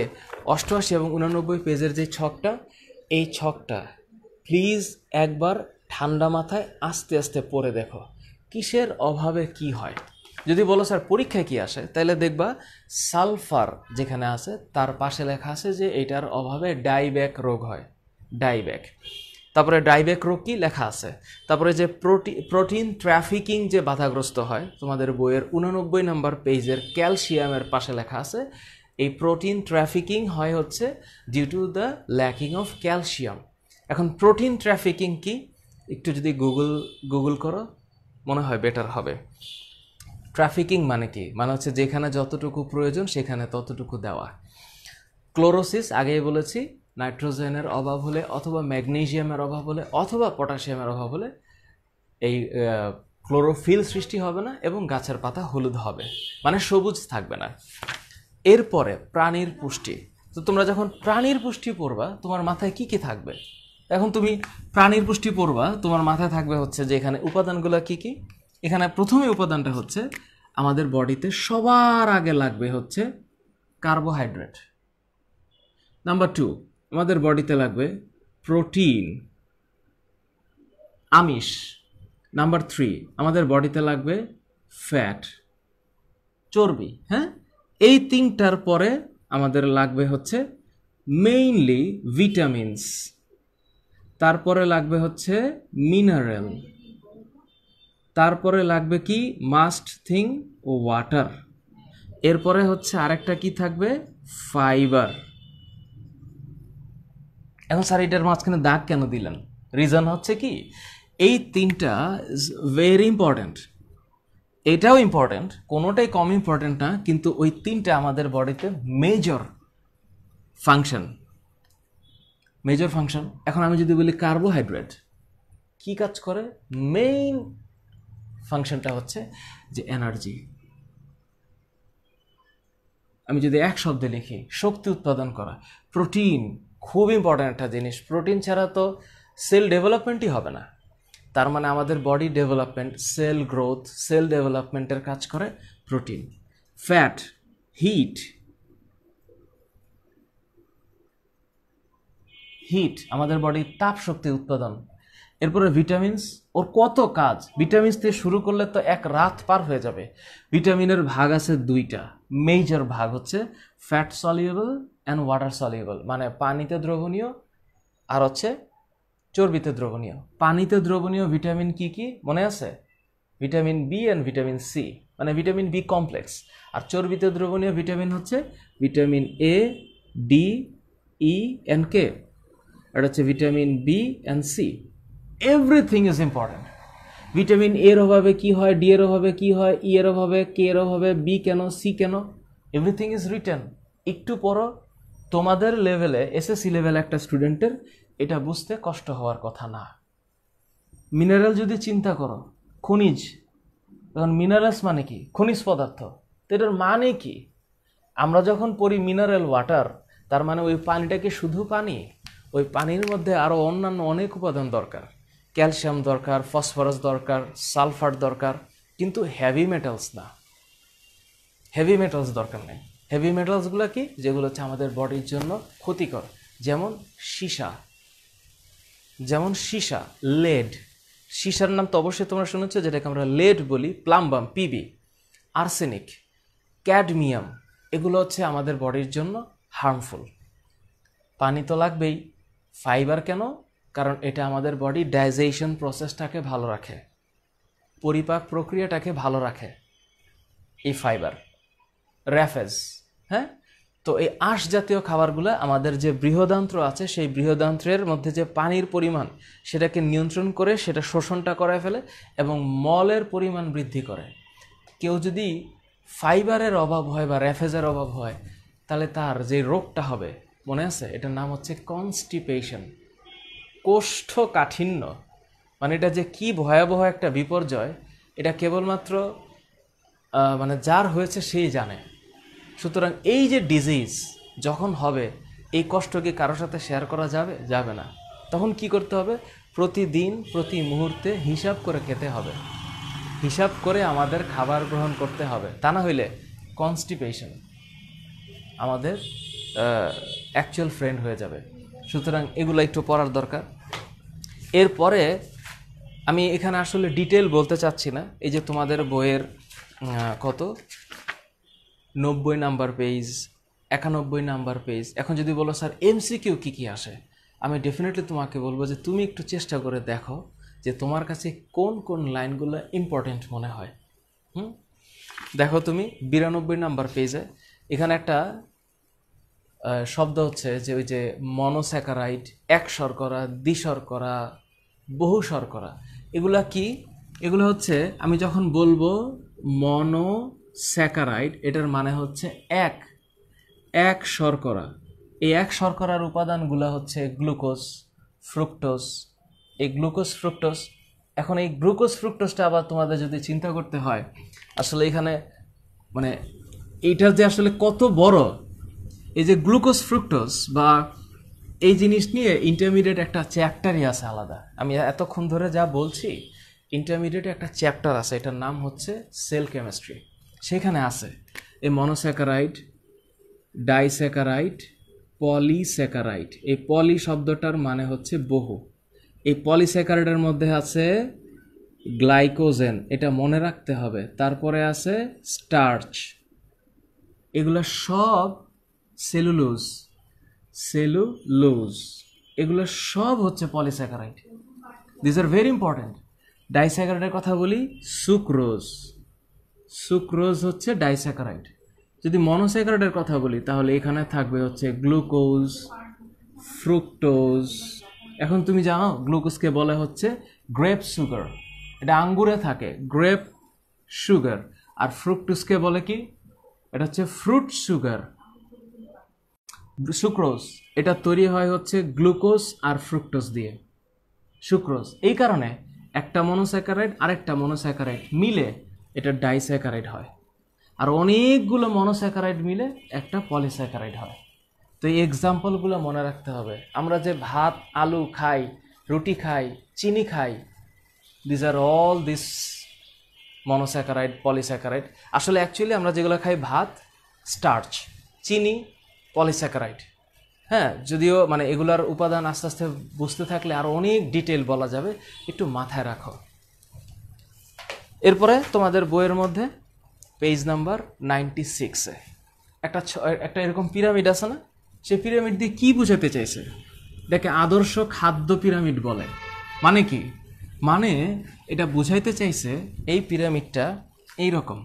88 এবং 89 পেজের যে ছকটা, এই ছকটা প্লিজ একবার ঠান্ডা মাথায় আস্তে আস্তে পড়ে দেখো, কিসের অভাবে কি হয়। যদি বলো স্যার পরীক্ষায় কি আসে, তাহলে দেখবা সালফার যেখানে আছে তার পাশে লেখা আছে যে এটার অভাবে ডাইব্যাক রোগ হয়, ডাইব্যাক। তারপরে ডাইব্যাক রোগ কি লেখা আছে। তারপরে যে প্রোটিন ট্রাফিকিং যে বাধাগ্রস্ত হয়, তোমাদের বইয়ের 89 নম্বর পেজের ক্যালসিয়ামের পাশে লেখা আছে এই প্রোটিন ট্রাফিকিং হয় হচ্ছে due to the lacking of calcium. এখন প্রোটিন ট্রাফিকিং কি, একটু যদি গুগল করো মনে হয় বেটার হবে। ট্রাফিকিং মানে কি, মানে হচ্ছে যেখানে যতটুকু প্রয়োজন সেখানে ততটুকু দেওয়া। ক্লোরোসিস আগেই বলেছি, নাইট্রোজেনের অভাব হলে অথবা ম্যাগনেসিয়ামের অভাব হলে অথবা পটাশিয়ামের অভাব হলে এই ক্লোরোফিল সৃষ্টি হবে না এবং গাছের পাতা হলুদ হবে, মানে সবুজ থাকবে না। এরপরে প্রাণীর পুষ্টি। তো তোমরা যখন প্রাণীর পুষ্টি পড়বা, তোমার মাথায় কি কি থাকবে? এখন তুমি প্রাণীর পুষ্টি পড়বা, তোমার মাথায় থাকবে হচ্ছে যে এখানে উপাদানগুলো কি কি। এখানে প্রথমে উপাদানটা হচ্ছে আমাদের বডিতে সবার আগে লাগবে হচ্ছে কার্বোহাইড্রেট। নাম্বার 2, আমাদের বডিতে লাগবে প্রোটিন, আমিষ। নাম্বার 3, আমাদের বডিতে লাগবে ফ্যাট, চর্বি। হ্যাঁ, এই তিনটার পরে আমাদের লাগবে হচ্ছে মেইনলি ভিটামিনস, তারপরে লাগবে হচ্ছে মিনারেল, তারপরে লাগবে কি মাস্ট থিং ও ওয়াটার, এরপরে হচ্ছে আরেকটা কি থাকবে ফাইবার। এখন স্যার এটার মাঝখানে দাগ কেন দিলেন? রিজন হচ্ছে কি, এই তিনটা ইজ ভেরি ইম্পর্ট্যান্ট। এটাও ইম্পর্ট্যান্ট, কোনোটাই কম ইম্পর্ট্যান্ট না, কিন্তু ওই তিনটা আমাদের বডিতে মেজর ফাংশন। এখন আমি যদি বলি কার্বোহাইড্রেট কি কাজ করে, মেইন ফাংশনটা হচ্ছে যে এনার্জি। আমি যদি এক শব্দে লিখি, শক্তি উৎপাদন করা। প্রোটিন খুব ইম্পর্ট্যান্ট একটা জিনিস, প্রোটিন ছাড়া তো সেল ডেভেলপমেন্টই হবে না। তার মানে আমাদের body development, cell growth, cell ডেভেলপমেন্টের কাজ করে প্রোটিন। ফ্যাট, হিট আমাদের বডির তাপ শক্তি উৎপাদন। এরপরে ভিটামিনস, ওর কত কাজ। ভিটামিনস থেকে শুরু করলে তো এক রাত পার হয়ে যাবে। ভিটামিনের ভাগ আছে দুইটা, মেজর ভাগ হচ্ছে fat soluble and water soluble, মানে পানিতে দ্রবণীয় আর হচ্ছে চর্বিতে দ্রবণীয়। পানিতে দ্রবণীয় ভিটামিন কি কি মনে আছে? Vitamin B and vitamin C, মানে ভিটামিন বি কমপ্লেক্স। আর চর্বিতে দ্রবণীয় ভিটামিন হচ্ছে vitamin A, D, E and K. এটা হচ্ছে vitamin B and C. Everything is important. Vitamin এর অভাবে কি হয়, ডি এর অভাবে কি হয়, ই এর অভাবে, কে এর অভাবে, বি কেন, সি কেন, এভরিথিং ইজ রিটেন। একটু পরও তোমাদের লেভেলে, এসএসসি লেভেলে একটা স্টুডেন্টের এটা বুঝতে কষ্ট হওয়ার কথা না। মিনারেল যদি চিন্তা করো, খনিজ, তখন মিনারেলস মানে কি? খনিজ পদার্থ। তো এটার মানে কি? আমরা যখন পড়ি মিনারেল ওয়াটার, তার মানে ওই পানিটা কি শুধু পানি? ওই পানির মধ্যে আরও অন্যান্য অনেক উপাদান দরকার। ক্যালসিয়াম দরকার, ফসফরাস দরকার, সালফার দরকার, কিন্তু হেভি মেটালস না। হেভি মেটালস দরকার নেই। হেভি মেটালসগুলো কি? যেগুলো হচ্ছে আমাদের বডির জন্য ক্ষতিকর, যেমন সীসা, লেড। সীসার নাম তো অবশ্যই তোমরা শুনেছ, যেটাকে আমরা লেড বলি, প্লাম্বাম, পিবি, আর্সেনিক, ক্যাডমিয়াম, এগুলো হচ্ছে আমাদের বডির জন্য হার্মফুল। পানি তো লাগবেই। ফাইবার কেন? কারণ এটা আমাদের বডি ডাইজেশন প্রসেসটাকে ভালো রাখে, পরিপাক প্রক্রিয়াটাকে ভালো রাখে এই ফাইবার। র্যাফেজ, হ্যাঁ। তো এই আঁশ জাতীয় খাবারগুলো আমাদের যে বৃহদান্ত্র আছে, সেই বৃহদান্ত্রের মধ্যে যে পানির পরিমাণ, সেটাকে নিয়ন্ত্রণ করে সেটা শোষণটা করায় ফেলে এবং মলের পরিমাণ বৃদ্ধি করে। কেউ যদি ফাইবারের অভাব হয় বা র্যাফেজের অভাব হয়, তাহলে তার যে রোগটা হবে, মনে আছে, এটার নাম হচ্ছে কনস্টিপেশন, কোষ্ঠকাঠিন্য। মানে এটা যে কি ভয়াবহ একটা বিপর্যয়, এটা কেবলমাত্র মানে যার হয়েছে সেই জানে। সুতরাং এই যে ডিজিজ যখন হবে, এই কষ্ট কি কারোর সাথে শেয়ার করা যাবে? যাবে না। তখন কি করতে হবে? প্রতিদিন, প্রতি মুহূর্তে হিসাব করে খেতে হবে, হিসাব করে আমাদের খাবার গ্রহণ করতে হবে। তা না হইলে কনস্টিপেশন আমাদের অ্যাকচুয়াল ফ্রেন্ড হয়ে যাবে। সুতরাং এগুলো একটু পড়ার দরকার। এরপরে আমি এখানে আসলে ডিটেল বলতে চাচ্ছি না। এই যে তোমাদের বইয়ের কত 90 নাম্বার পেজ, 91 নাম্বার পেজ। এখন যদি বলো স্যার এমসিকিউ কী কী আসে, আমি ডেফিনেটলি তোমাকে বলবো যে তুমি একটু চেষ্টা করে দেখো যে তোমার কাছে কোন কোন লাইনগুলো ইম্পর্টেন্ট মনে হয়। দেখো তুমি 92 নাম্বার পেজে এখানে একটা শব্দ হচ্ছে যে ওই যে মনোস্যাকারাইড, এক শর্করা, দ্বিশর্করা, বহু শর্করা। এগুলা কি? এগুলো হচ্ছে, আমি যখন বলবো মনোস্যাকারাইড, এটার মানে হচ্ছে এক শর্করা। এই এক শর্করার উপাদানগুলো হচ্ছে গ্লুকোজ, ফ্রুক্টোজ। এই গ্লুকোজ, ফ্রুক্টোজ, এখন এই গ্লুকোজ ফ্রুক্টোজটা আবার তোমাদের যদি চিন্তা করতে হয়, আসলে এখানে মানে এইটা যে আসলে কত বড়, এই যে গ্লুকোজ ফ্রুক্টোজ বা এই জিনিস নিয়ে ইন্টারমিডিয়েট একটা চ্যাপ্টারই আছে আলাদা। আমি এতক্ষণ ধরে যা বলছি, ইন্টারমিডিয়েটে একটা চ্যাপ্টার আছে, এটার নাম হচ্ছে সেল কেমিস্ট্রি। সেখানে আছে এই মনোস্যাকারাইড, ডাইস্যাকারাইড, পলিস্যাকারাইড। এই পলি শব্দটার মানে হচ্ছে বহু। এই পলিস্যাকারাইডের মধ্যে আছে গ্লাইকোজেন, এটা মনে রাখতে হবে। তারপরে আছে স্টার্চ, এগুলো সব সেলুলোজ, এগুলো সব হচ্ছে polysaccharide. This are very important. ডাইস্যাকারাইডের কথা বলি, সুক্রোজ হচ্ছে ডাইস্যাকারাইড। যদি মনোস্যাকারাইডের কথা বলি, তাহলে এখানে থাকবে হচ্ছে গ্লুকোজ, ফ্রুক্টোজ, এখন তুমি জানো গ্লুকোজকে বলে হচ্ছে গ্রেপ সুগার, এটা আঙ্গুরে থাকে গ্রেপ সুগার। আর ফ্রুক্টোজকে বলে কি, এটা হচ্ছে ফ্রুট সুগার। সুক্রোজ এটা তৈরি হয় হচ্ছে গ্লুকোজ আর ফ্রুক্টোজ দিয়ে, সুক্রোজ। এই কারণে একটা মনোস্যাকারাইড আরেকটা মনোস্যাকারাইড মিলে এটা ডাইস্যাকারাইড হয়, আর অনেকগুলো মনোস্যাকারাইড মিলে একটা পলিস্যাকারাইড হয়। তো এই এক্সাম্পলগুলো মনে রাখতে হবে। আমরা যে ভাত আলু খাই, রুটি খাই, চিনি খাই, this are all this monosaccharide polysaccharide. আসলে অ্যাকচুয়ালি আমরা যেগুলো খাই ভাত স্টার্চ, চিনি পলিস্যাকারাইড। হ্যাঁ, যদিও মানে এগুলার উপাদান আস্তে আস্তে বুঝতে থাকলে আরও অনেক ডিটেল বলা যাবে, একটু মাথায় রাখো। এরপরে তোমাদের বইয়ের মধ্যে পেজ নাম্বার 96-এ একটা এরকম পিরামিড আছে না, সেই পিরামিড দিয়ে কি বোঝাতে চাইছে? এটাকে আদর্শ খাদ্য পিরামিড বলে। মানে কি? মানে এটা বুঝাইতে চাইছে এই পিরামিডটা এইরকম,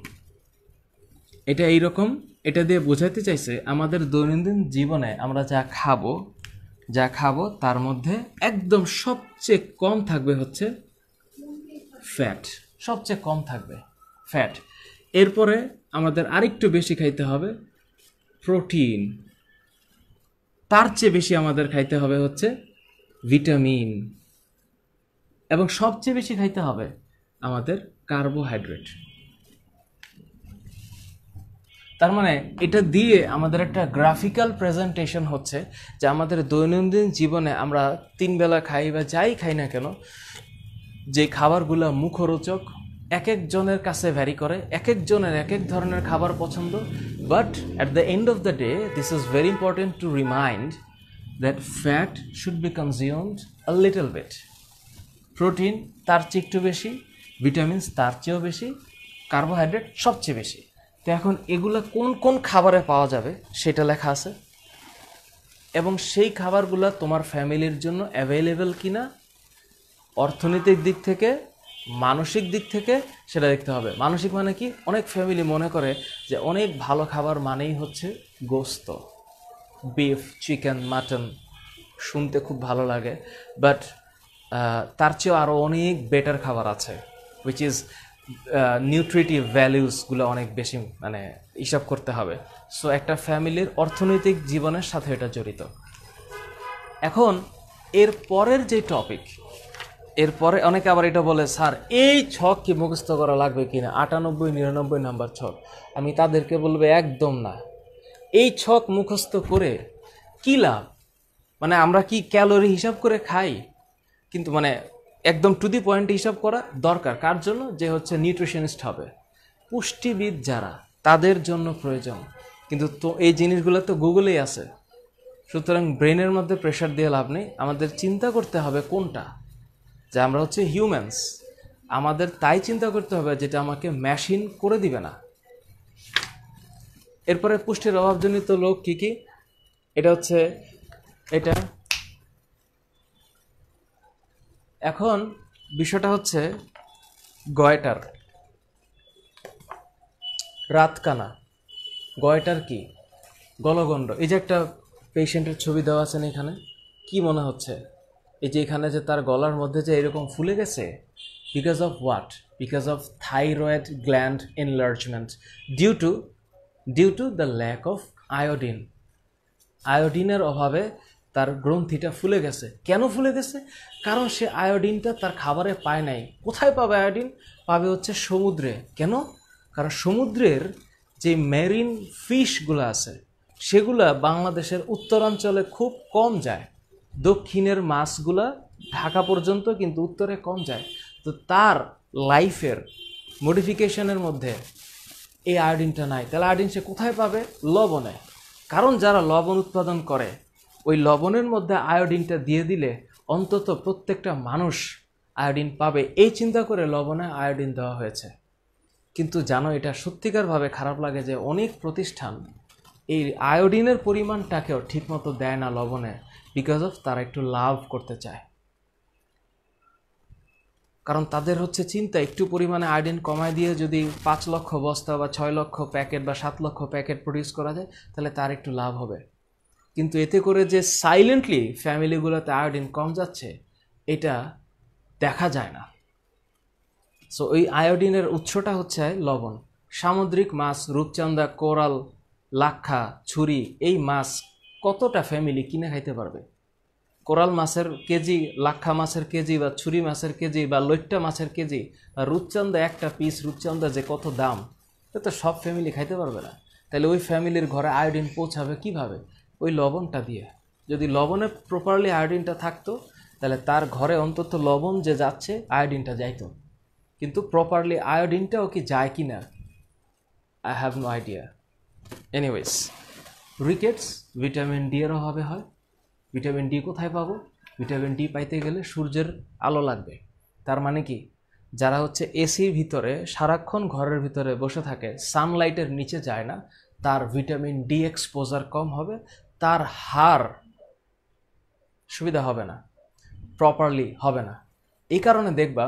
এটা এইরকম, এটা দিয়ে বোঝাইতে চাইছে আমাদের দৈনন্দিন জীবনে আমরা যা খাবো তার মধ্যে একদম সবচেয়ে কম থাকবে হচ্ছে ফ্যাট, সবচেয়ে কম থাকবে ফ্যাট। এরপরে আমাদের আরেকটু বেশি খাইতে হবে প্রোটিন, তার চেয়ে বেশি আমাদের খাইতে হবে হচ্ছে ভিটামিন, এবং সবচেয়ে বেশি খাইতে হবে আমাদের কার্বোহাইড্রেট। তার মানে এটা দিয়ে আমাদের একটা গ্রাফিক্যাল প্রেজেন্টেশন হচ্ছে যে আমাদের দৈনন্দিন জীবনে আমরা 3 বেলা খাই বা যাই খাই না কেন, যে খাবারগুলো মুখরোচক এক একজনের কাছে ভ্যারি করে, এক একজনের এক এক ধরনের খাবার পছন্দ। But at the end of the day this is very important to remind that fat should be consumed a little bit, protein তার চেয়ে একটু বেশি, ভিটামিনস তার চেয়েও বেশি, কার্বোহাইড্রেট সবচেয়ে বেশি। তো এখন এগুলো কোন কোন খাবারে পাওয়া যাবে সেটা লেখা আছে, এবং সেই খাবারগুলো তোমার ফ্যামিলির জন্য অ্যাভেলেবেল কিনা, অর্থনৈতিক দিক থেকে, মানসিক দিক থেকে সেটা দেখতে হবে। মানসিক মানে কি, অনেক ফ্যামিলি মনে করে যে অনেক ভালো খাবার মানেই হচ্ছে গোস্ত, বিফ, চিকেন, মাটন, শুনতে খুব ভালো লাগে, বাট তার চেয়েও আরও অনেক বেটার খাবার আছে, উইচ ইজ নিউট্রিটিভ ভ্যালিউসগুলো অনেক বেশি মানে হিসাব করতে হবে। সো একটা ফ্যামিলির অর্থনৈতিক জীবনের সাথে এটা জড়িত। এখন এর পরের যে টপিক, এরপরে অনেকে আবার এটা বলে, স্যার এই ছক কি মুখস্থ করা লাগবে কিনা, 98-99 নাম্বার ছক। আমি তাদেরকে বলবো একদম না। এই ছক মুখস্থ করে কী লাভ? মানে আমরা কি ক্যালোরি হিসাব করে খাই? কিন্তু মানে একদম টু দি পয়েন্ট হিসাব করা দরকার। কার জন্য? যে হচ্ছে নিউট্রিশনিস্ট হবে, পুষ্টিবিদ যারা, তাদের জন্য প্রয়োজন। কিন্তু তো এই জিনিসগুলো তো গুগলেই আছে। সুতরাং ব্রেনের মধ্যে প্রেশার দিয়ে লাভ নেই। আমাদের চিন্তা করতে হবে কোনটা, যে আমরা হচ্ছে হিউম্যানস, আমাদের তাই চিন্তা করতে হবে যেটা আমাকে মেশিন করে দিবে না। এরপরে পুষ্টির অভাবজনিত রোগ কী কী, এটা হচ্ছে এটা। এখন বিষয়টা হচ্ছে গয়টার, রাতকানা। গয়টার কি? গলগণ্ড। এই যে একটা পেশেন্টের ছবি দেওয়া আছে না এখানে, কি মনে হচ্ছে? এই যে এখানে যে তার গলার মধ্যে যে এরকম ফুলে গেছে, because of what? Because of thyroid gland enlargement due to the lack of iodine. আয়োডিনের অভাবে তার গ্রন্থিটা ফুলে গেছে। কেন ফুলে গেছে? কারণ সে আয়োডিনটা তার খাবারে পায় নাই। কোথায় পাবে আয়োডিন? পাবে হচ্ছে সমুদ্রে। কেন? কারণ সমুদ্রের যে মেরিন ফিশগুলো আছে সেগুলা বাংলাদেশের উত্তরাঞ্চলে খুব কম যায়, দক্ষিণের মাছগুলা ঢাকা পর্যন্ত, কিন্তু উত্তরে কম যায়। তো তার লাইফের মডিফিকেশনের মধ্যে এই আয়োডিনটা নাই। তাহলে আয়োডিন সে কোথায় পাবে? লবণে। কারণ যারা লবণ উৎপাদন করে ওই লবণের মধ্যে আয়োডিনটা দিয়ে দিলে অন্তত প্রত্যেকটা মানুষ আয়োডিন পাবে, এই চিন্তা করে লবণে আয়োডিন দেওয়া হয়েছে। কিন্তু জানো, এটা সত্যিকারভাবে খারাপ লাগে যে অনেক প্রতিষ্ঠান এই আয়োডিনের পরিমাণটাকেও ঠিকমতো দেয় না লবণে, বিকজ অফ তারা একটু লাভ করতে চায়। কারণ তাদের হচ্ছে চিন্তা, একটু পরিমাণে আয়োডিন কমায় দিয়ে যদি 5 লক্ষ বস্তা বা 6 লক্ষ প্যাকেট বা 7 লক্ষ প্যাকেট প্রডিউস করা যায় তাহলে তার একটু লাভ হবে। কিন্তু এতে করে যে সাইলেন্টলি ফ্যামিলিগুলোতে আয়োডিন কম যাচ্ছে এটা দেখা যায় না। সো ওই আয়োডিনের উৎসটা হচ্ছে লবণ। সামুদ্রিক মাছ, রূপচাঁদা, কোরাল, লাক্ষা, ছুরি, এই মাছ কতটা ফ্যামিলি কিনে খাইতে পারবে? কোরাল মাছের কেজি, লাক্ষা মাছের কেজি, বা ছুরি মাছের কেজি, বা লইট্টা মাছের কেজি, বা রূপচাঁদা একটা পিস রূপচাঁদা যে কত দাম, এটা তো সব ফ্যামিলি খাইতে পারবে না। তাহলে ওই ফ্যামিলির ঘরে আয়োডিন পৌঁছাবে কিভাবে? ওই লবণটা দিয়ে। যদি লবণে প্রপারলি আয়োডিনটা থাকতো তাহলে তার ঘরে অন্তত লবণ যে যাচ্ছে আয়োডিনটা যাইতো। কিন্তু প্রপারলি আয়োডিনটাও কি যায় কি না, I have no idea. Anyways, rickets vitamin D এর অভাবে হয়। ভিটামিন ডি কোথায় পাবো? ভিটামিন ডি পাইতে গেলে সূর্যের আলো লাগবে। তার মানে কি, যারা হচ্ছে এসির ভিতরে সারাক্ষণ ঘরের ভিতরে বসে থাকে, সানলাইটের নিচে যায় না, তার ভিটামিন ডি এক্সপোজার কম হবে, তার হাড় সুবিধা হবে না, প্রপারলি হবে না। এই কারণে দেখবা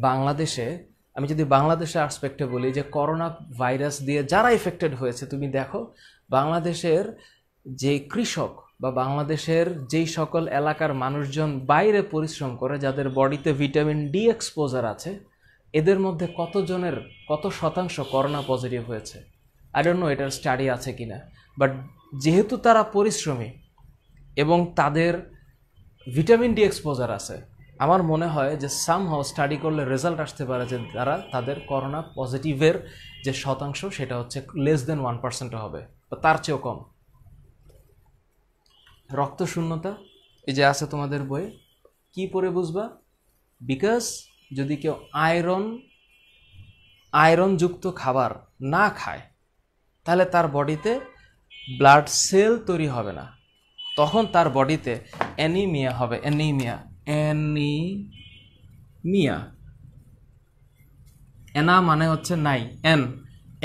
বাংলাদেশে, আমি যদি বাংলাদেশের আসপেক্টে বলি, যে করোনা ভাইরাস দিয়ে যারা এফেক্টেড হয়েছে, তুমি দেখো বাংলাদেশের যে কৃষক বা বাংলাদেশের যেই সকল এলাকার মানুষজন বাইরে পরিশ্রম করে, যাদের বডিতে ভিটামিন ডি এক্সপোজার আছে, এদের মধ্যে কতজনের, কত শতাংশ করোনা পজিটিভ হয়েছে? আই ডোন্ট নো এটার স্টাডি আছে কিনা, বাট যেহেতু তারা পরিশ্রমী এবং তাদের ভিটামিন ডি এক্সপোজার আছে, আমার মনে হয় যে সামহাও স্টাডি করলে রেজাল্ট আসতে পারে যে তাদের করোনা পজিটিভের যে শতাংশ সেটা হচ্ছে লেস দেন 1% হবে, বা তার চেয়েও কম। রক্ত শূন্যতা, এই যে আছে তোমাদের বইয়ে, কি পরে বুঝবা? বিকজ যদি কেউ আয়রনযুক্ত খাবার না খায় তাহলে তার বডিতে ব্লাড সেল তৈরি হবে না, তখন তার বডিতে অ্যানিমিয়া হবে। অ্যানিমিয়া, এনা মানে হচ্ছে নাই,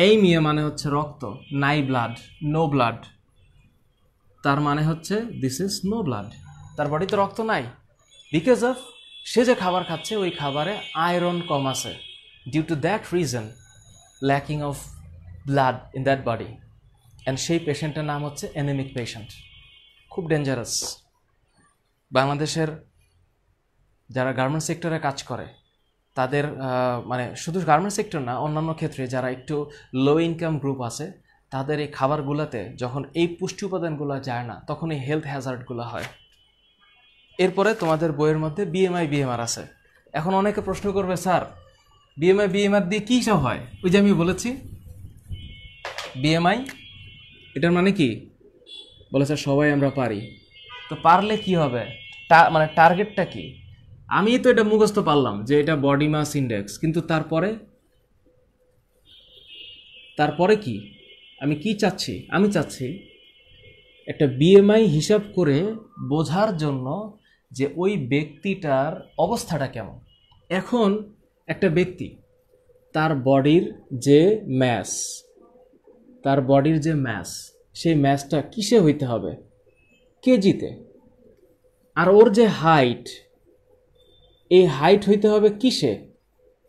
এইমিয়া মানে হচ্ছে রক্ত, নাই ব্লাড, নো ব্লাড, তার মানে হচ্ছে দিস ইজ নো ব্লাড, তার বডিতে রক্ত নাই। বিকজ অফ সে যে খাবার খাচ্ছে ওই খাবারে আয়রন কম আছে, due to that reason lacking of blood in that body, and সেই পেশেন্টের নাম হচ্ছে অ্যানেমিক পেশেন্ট। খুব ডেঞ্জারাস। বাংলাদেশের যারা গার্মেন্টস সেক্টরে কাজ করে তাদের মানে শুধু গার্মেন্টস সেক্টর না, অন্যান্য ক্ষেত্রে যারা একটু লো ইনকাম গ্রুপ আছে, তাদের এই খাবারগুলোতে যখন এই পুষ্টি উপাদানগুলো যায় না, তখন এই হেলথ হ্যাজার্ডগুলো হয়। এরপরে তোমাদের বইয়ের মধ্যে বিএমআই বিএমআর আছে। এখন অনেকে প্রশ্ন করবে, স্যার বিএমআই বিএমআর দিয়ে কী সব হয়? ওই যে আমি বলেছি বিএমআই, এটার মানে কি? বলে স্যার সবাই আমরা পারি। তো পারলে কি হবে? মানে টার্গেটটা কি? আমি তো এটা মুখস্থ পারলাম যে এটা বডি মাস ইন্ডেক্স, কিন্তু তারপরে কি? আমি কি চাচ্ছি? আমি চাচ্ছি একটা বিএমআই হিসাব করে বোঝার জন্য যে ওই ব্যক্তিটার অবস্থাটা কেমন। এখন একটা ব্যক্তি, তার বডির যে ম্যাস, সেই ম্যাসটা কিসে হইতে হবে? কেজিতে। আর ওর যে হাইট, এই হাইট হইতে হবে কিসে?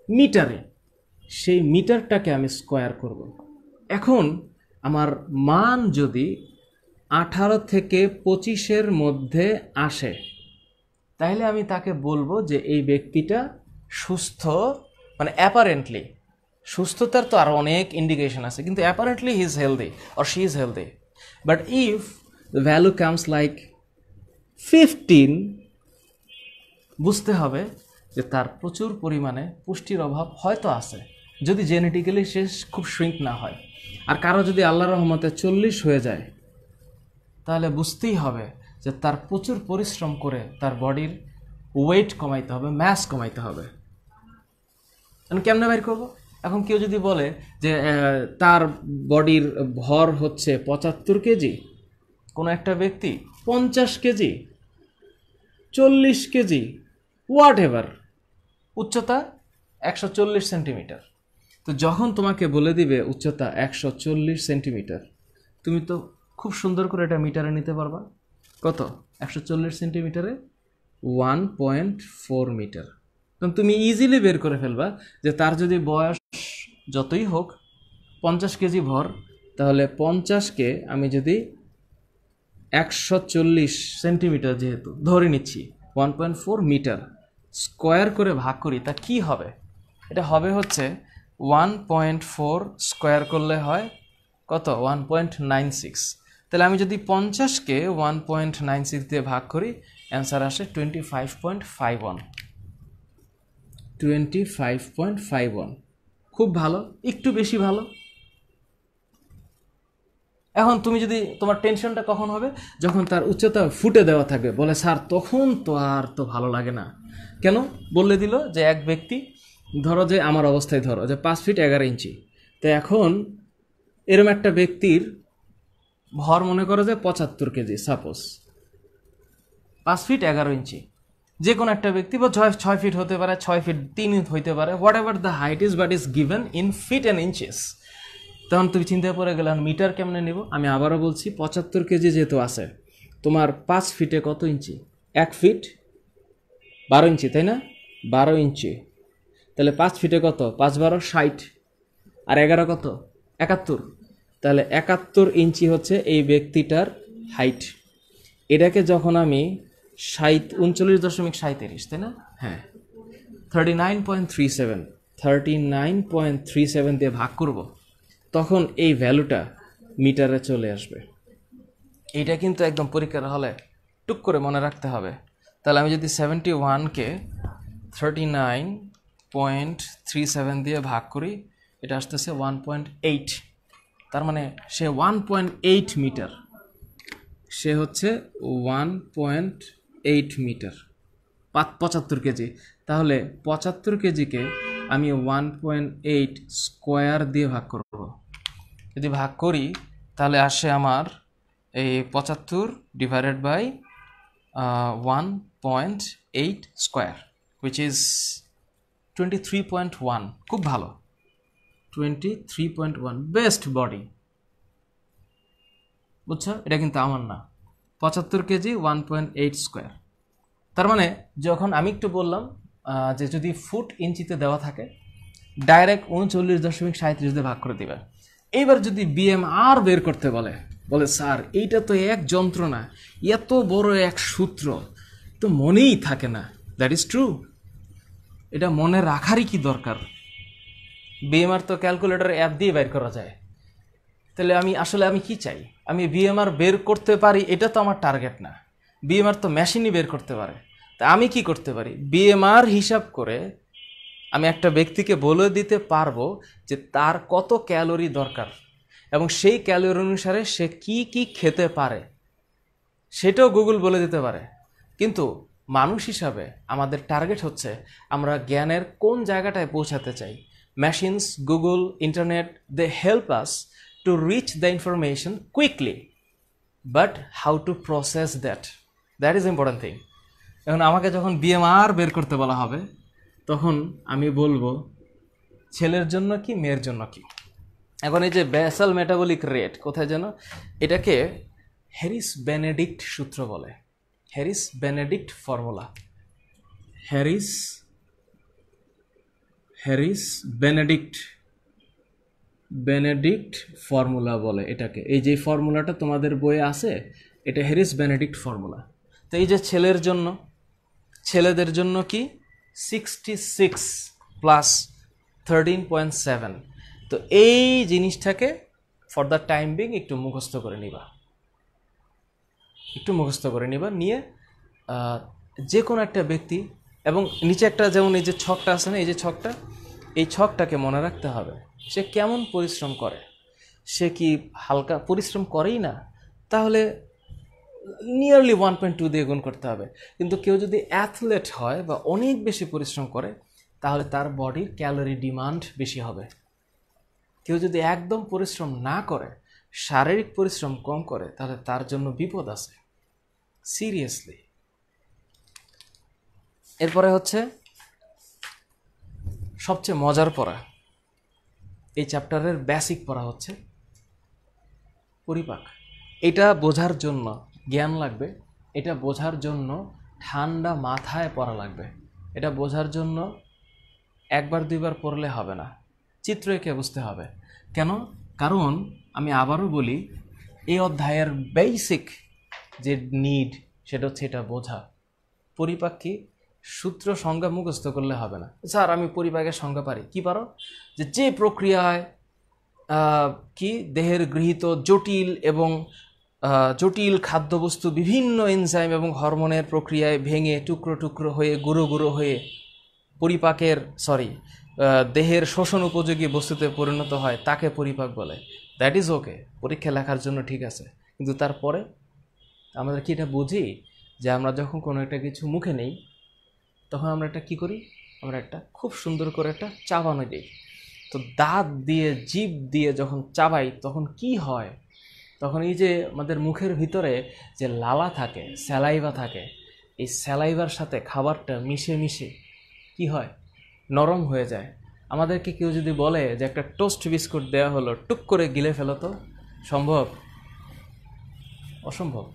মিটারে। সেই মিটারটাকে আমি স্কোয়ার করব। এখন আমার মান যদি 18 থেকে 25-এর মধ্যে আসে, তাহলে আমি তাকে বলবো যে এই ব্যক্তিটা সুস্থ, মানে অ্যাপারেন্টলি। সুস্থতার তো আরও অনেক ইন্ডিকেশন আছে, কিন্তু apparently he is healthy or she is healthy. But if the value comes like 15, বুঝতে হবে যে তার প্রচুর পরিমাণে পুষ্টির অভাব হয়তো আছে, যদি জেনেটিক্যালি সে খুব শ্রিঙ্ক না হয়। আর কারো যদি আল্লাহর রহমতে 40 হয়ে যায়, তাহলে বুঝতেই হবে যে তার প্রচুর পরিশ্রম করে তার বডির ওয়েট কমাইতে হবে, ম্যাস কমাইতে হবে। আমি কেমনে বের করব? এখন কেউ যদি বলে যে তার বডির ভর হচ্ছে 75 কেজি, কোনো একটা ব্যক্তি 50 কেজি, 40 কেজি, হোয়াট এভার, উচ্চতা 140 সেন্টিমিটার। তো যখন তোমাকে বলে দিবে উচ্চতা 140 সেন্টিমিটার, তুমি তো খুব সুন্দর করে এটা মিটারে নিতে পারবা। কত? 140 সেন্টিমিটারে 1.4 মিটার। তুমি ইজিলি বের করে ফেলবা যে তার যদি বয়স যতই হোক 50 কেজি ভর, তাহলে 50কে আমি যদি 140 সেন্টিমিটার যেহেতু ধরে নিচ্ছি, 1.4 মিটার স্কোয়ার করে ভাগ করি, তা কি হবে? এটা হবে হচ্ছে 1.4 স্কোয়ার করলে হয় কত? 1.96। তাহলে আমি যদি 50কে 1.96 দিয়ে ভাগ করি, অ্যান্সার আসে 25.51। 25.51, খুব ভালো, একটু বেশি ভালো। এখন তুমি যদি, তোমার টেনশনটা কখন হবে? যখন তার উচ্চতা ফুটে দেওয়া থাকবে, বলে স্যার তখন তো আর তো ভালো লাগে না। কেন? বললে দিল যে এক ব্যক্তি, ধরো যে আমার অবস্থায় ধরো যে 5 ফিট 11 ইঞ্চি, তো এখন এরম একটা ব্যক্তির ভর মনে করো যে 75 কেজি, সাপোজ 5 ফিট 11 ইঞ্চি, যে কোনো একটা ব্যক্তি, বা 6 ফিট হতে পারে, 6 ফিট 3 হইতে পারে, whatever the height is, but is given in feet and inches. তখন তুমি চিন্তা করে গেলে মিটার কেমনে নেব? আমি আবারও বলছি, 75 কেজি যেহেতু আছে, তোমার 5 ফিটে কত ইঞ্চি? 1 ফিট 12 ইঞ্চি, তাই না? 12 ইঞ্চি, তাহলে 5 ফিটে কত? 5 12 60, আর 11 কত? 71। তাহলে 71 ইঞ্চি হচ্ছে এই ব্যক্তিটার হাইট। এটাকে যখন আমি 39.37, তাই না? হ্যাঁ, 39.37 দিয়ে ভাগ করব, তখন এই ভ্যালুটা মিটারে চলে আসবে। এইটা কিন্তু একদম পরীক্ষার হলে টুক করে মনে রাখতে হবে। তাহলে আমি যদি 71কে 39.37 দিয়ে ভাগ করি, এটা আসতেছে 1.8। তার মানে সে 1.8 মিটার, সে হচ্ছে 1.8 মিটার, 75 কেজি। তাহলে 75 কেজিকে আমি 1.8 স্কোয়ার দিয়ে ভাগ করব। যদি ভাগ করি তাহলে আসে আমার এই 75 divided by 1.8 square, which is 23.1। খুব ভালো, 23.1, বেস্ট বডি। বুঝছো? এটা কিন্তু আমার না, 75 কেজি 1.8 স্কোয়ার। তার মানে যখন আমি একটু বললাম যে যদি ফুট ইঞ্চিতে দেওয়া থাকে, ডাইরেক্ট 39.37 দিয়ে ভাগ করে দিবে। এইবার যদি বিএমআর বের করতে বলে স্যার এইটা তো এক যন্ত্রণা, এত বড় এক সূত্র তো মনেই থাকে না। দ্যাট ইজ ট্রু, এটা মনে রাখারই কি দরকার? বিএমআর তো ক্যালকুলেটর অ্যাপ দিয়ে বের করা যায়। তাহলে আমি কি চাই? আমি বিএমআর বের করতে পারি, এটা তো আমার টার্গেট না। বিএমআর তো মেশিনই বের করতে পারে। তা আমি কি করতে পারি? বিএমআর হিসাব করে আমি একটা ব্যক্তিকে বলে দিতে পারবো যে তার কত ক্যালোরি দরকার, এবং সেই ক্যালোরি অনুসারে সে কি কি খেতে পারে, সেটাও গুগল বলে দিতে পারে। কিন্তু মানুষ হিসাবে আমাদের টার্গেট হচ্ছে আমরা জ্ঞানের কোন জায়গাটায় পৌঁছাতে চাই। Machines, Google, internet, they help us to reach the information quickly, but how to process that is important thing. এখন আমাকে যখন বিএমআর বের করতে বলা হবে, তখন আমি বলবো ছেলের জন্য কি, মেয়ের জন্য কি। এখন এই যে বেসাল মেটাবলিক রেট, কোথায় যেন এটাকে হ্যারিস বেনেডিক্ট সূত্র বলে, Harris Benedict formula, Harris Benedict formula বলে এটাকে। এই যে ফর্মুলাটা তোমাদের বইয়ে আছে, এটা হ্যারিস বেনেডিক্ট ফর্মুলা। তো এই যে ছেলেদের জন্য কি 66 প্লাস 13.7। তো এই জিনিসটাকে ফর দ্য টাইম বিং একটু মুখস্থ করে নিবা, নিয়ে যে কোনো একটা ব্যক্তি, এবং নিচে একটা যেমন এই যে ছকটা আছে না, এই ছকটাকে মনে রাখতে হবে সে কেমন পরিশ্রম করে। সে কি হালকা পরিশ্রম করেই না, তাহলে নিয়ারলি 1.2 দিয়ে গুণ করতে হবে। কিন্তু কেউ যদি অ্যাথলেট হয় বা অনেক বেশি পরিশ্রম করে, তাহলে তার বডির ক্যালোরি ডিমান্ড বেশি হবে। কেউ যদি একদম পরিশ্রম না করে, শারীরিক পরিশ্রম কম করে, তাহলে তার জন্য বিপদ আছে, সিরিয়াসলি। এরপরে হচ্ছে সবচেয়ে মজার পড়া, এই চ্যাপ্টারের বেসিক পড়া হচ্ছে পরিপাক। এটা বোঝার জন্য জ্ঞান লাগবে, এটা বোঝার জন্য ঠান্ডা মাথায় পড়া লাগবে। এটা বোঝার জন্য একবার দুইবার পড়লে হবে না, চিত্র এঁকে বুঝতে হবে। কেন? কারণ আমি আবারও বলি, এই অধ্যায়ের বেসিক যে নিড সেটা হচ্ছে এটা বোঝা। পরিপাক কি? সূত্র সংজ্ঞা মুখস্থ করলে হবে না। স্যার আমি পরিপাকের সংজ্ঞা পারি। কি পারো? যে প্রক্রিয়ায় কি দেহের গৃহীত জটিল খাদ্যবস্তু বিভিন্ন এনজাইম এবং হরমোনের প্রক্রিয়ায় ভেঙে টুকরো টুকরো হয়ে গুঁড়ো গুঁড়ো হয়ে দেহের শোষণ উপযোগী বস্তুতে পরিণত হয়, তাকে পরিপাক বলে। দ্যাট ইজ ওকে, পরীক্ষা লেখার জন্য ঠিক আছে। কিন্তু তারপরে আমরা কি এটা বুঝি যে আমরা যখন কোনো একটা কিছু মুখে নেই তখন আমরা একটা কী করি? আমরা একটা খুব সুন্দর করে একটা চাবানো দিই। তো দাঁত দিয়ে জিভ দিয়ে যখন চাবাই তখন কি হয়? তখন এই যে আমাদের মুখের ভিতরে যে লালা থাকে, স্যালাইভা থাকে, এই স্যালাইভার সাথে খাবারটা মিশে মিশে কি হয়? নরম হয়ে যায়। আমাদেরকে কেউ যদি বলে যে একটা টোস্ট বিস্কুট দেওয়া হলো, টুক করে গিলে ফেলো তো, সম্ভব? অসম্ভব।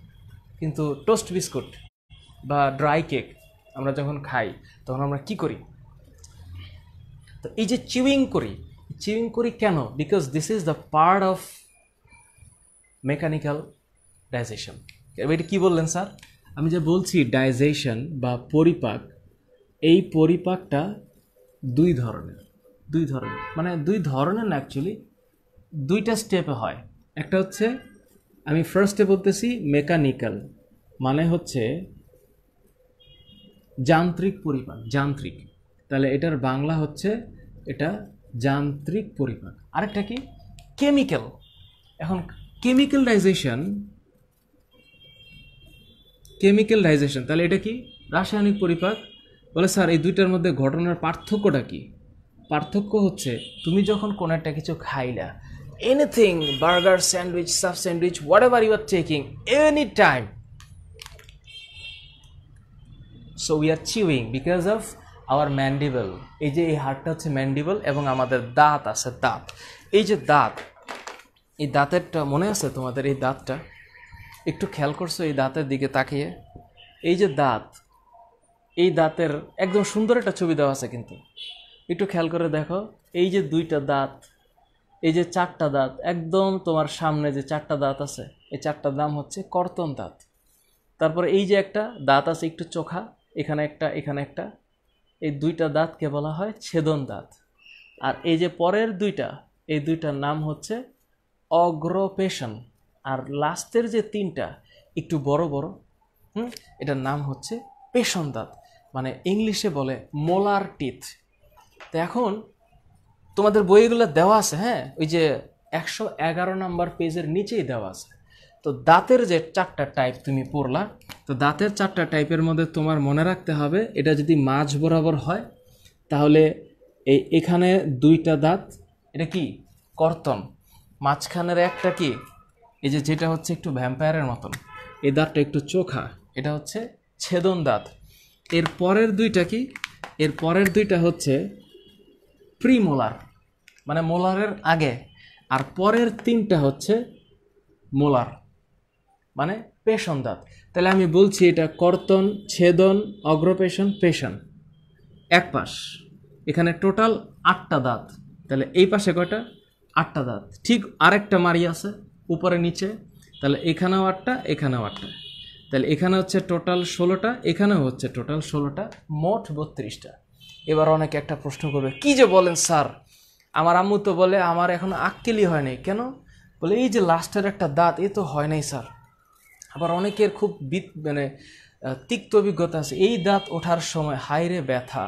কিন্তু টোস্ট বিস্কুট বা ড্রাই কেক আমরা যখন খাই তখন আমরা কি করি? তো এই যে চিউইং করি কেন? Because this is the part of mechanical digestion. এটা কি বললেন স্যার? আমি যে বলছি ডাইজেশন বা পরিপাক, এই পরিপাকটা দুই ধরনের মানে দুই ধরনের না, অ্যাকচুয়ালি দুইটা স্টেপে হয়। একটা হচ্ছে, আমি ফার্স্টে বলতেছি মেকানিক্যাল, মানে হচ্ছে যান্ত্রিক পরিপাক, যান্ত্রিক। তাহলে এটার বাংলা হচ্ছে এটা যান্ত্রিক পরিপাক। আরেকটা কি? কেমিক্যাল। এখন কেমিক্যাল ডাইজেশন, তাহলে এটা কি? রাসায়নিক পরিপাক। বলে স্যার এই দুইটার মধ্যে ঘটনার পার্থক্যটা কি? পার্থক্য হচ্ছে তুমি যখন কোনো একটা কিছু খাইলা, anything, burger, sandwich, sub sandwich, whatever you are taking, any time, so we are chewing because of our mandible. এই যে এই হাড়টা হচ্ছে ম্যান্ডিবল, এবং আমাদের দাঁত আছে, দাঁত। এই যে দাঁত, এই দাঁতেরটা মনে আছে তোমাদের? এই দাঁতটা একটু খেয়াল করছো এই দাঁতের দিকে তাকিয়ে? এই যে দাঁত, এই দাঁতের একদম সুন্দর একটা ছবি দেওয়া আছে, কিন্তু একটু খেয়াল করে দেখো। এই যে দুইটা দাঁত, এই যে চারটা দাঁত, একদম তোমার সামনে যে চারটা দাঁত আছে, এই চারটার নাম হচ্ছে কর্তন দাঁত। তারপরে এই যে একটা দাঁত আছে একটু চোখা, এখানে একটা, এখানে একটা, এই দুইটা দাঁতকে বলা হয় ছেদন দাঁত। আর এই যে পরের দুইটা, এই দুইটার নাম হচ্ছে অগ্রপেশন। আর লাস্টের যে তিনটা একটু বড় বড়, এটার নাম হচ্ছে পেশন দাঁত, মানে ইংলিশে বলে মোলার টিথ। তো এখন তোমাদের বইগুলো দেওয়া আছে, হ্যাঁ, ওই যে 111 নম্বর পেজের নিচেই দেওয়া আছে। তো দাঁতের যে চারটা টাইপ তুমি পড়লা, তো দাঁতের চারটা টাইপের মধ্যে তোমার মনে রাখতে হবে, এটা যদি মাঝ বরাবর হয় তাহলে এখানে দুইটা দাঁত, এটা কি? কর্তন। মাঝখানের একটা কি? এই যে যেটা হচ্ছে একটু ভ্যাম্পায়ারের মতন, এই দাঁতটা একটু চোখা, এটা হচ্ছে ছেদন দাঁত। এর পরের দুইটা কি? এর পরের দুইটা হচ্ছে প্রিমোলার, মানে মোলারের আগে। আর পরের তিনটা হচ্ছে মোলার, মানে পেশন দাঁত। তাহলে আমি বলছি এটা কর্তন, ছেদন, অগ্রপেশন, পেশন, এক পাশ। এখানে টোটাল 8টা দাঁত। তাহলে এই পাশে কয়টা? 8টা দাঁত। ঠিক আরেকটা মারি আছে উপরে নিচে, তাহলে এখানেও 8টা, এখানেও 8টা। তাহলে এখানে হচ্ছে টোটাল 16টা, এখানেও হচ্ছে টোটাল 16টা, মোট 32টা। এবার অনেকে একটা প্রশ্ন করবে, কি যে বলেন স্যার, আমার আম্মু তো বলে আমার এখনো আক্কেলই হয় নাই। কেন? বলে এই যে লাস্টের একটা দাঁত, এ তো হয় নাই স্যার। আবার অনেকের খুব মানে তিক্ত অভিজ্ঞতা আছে, এই দাঁত ওঠার সময় হাইরে ব্যথা,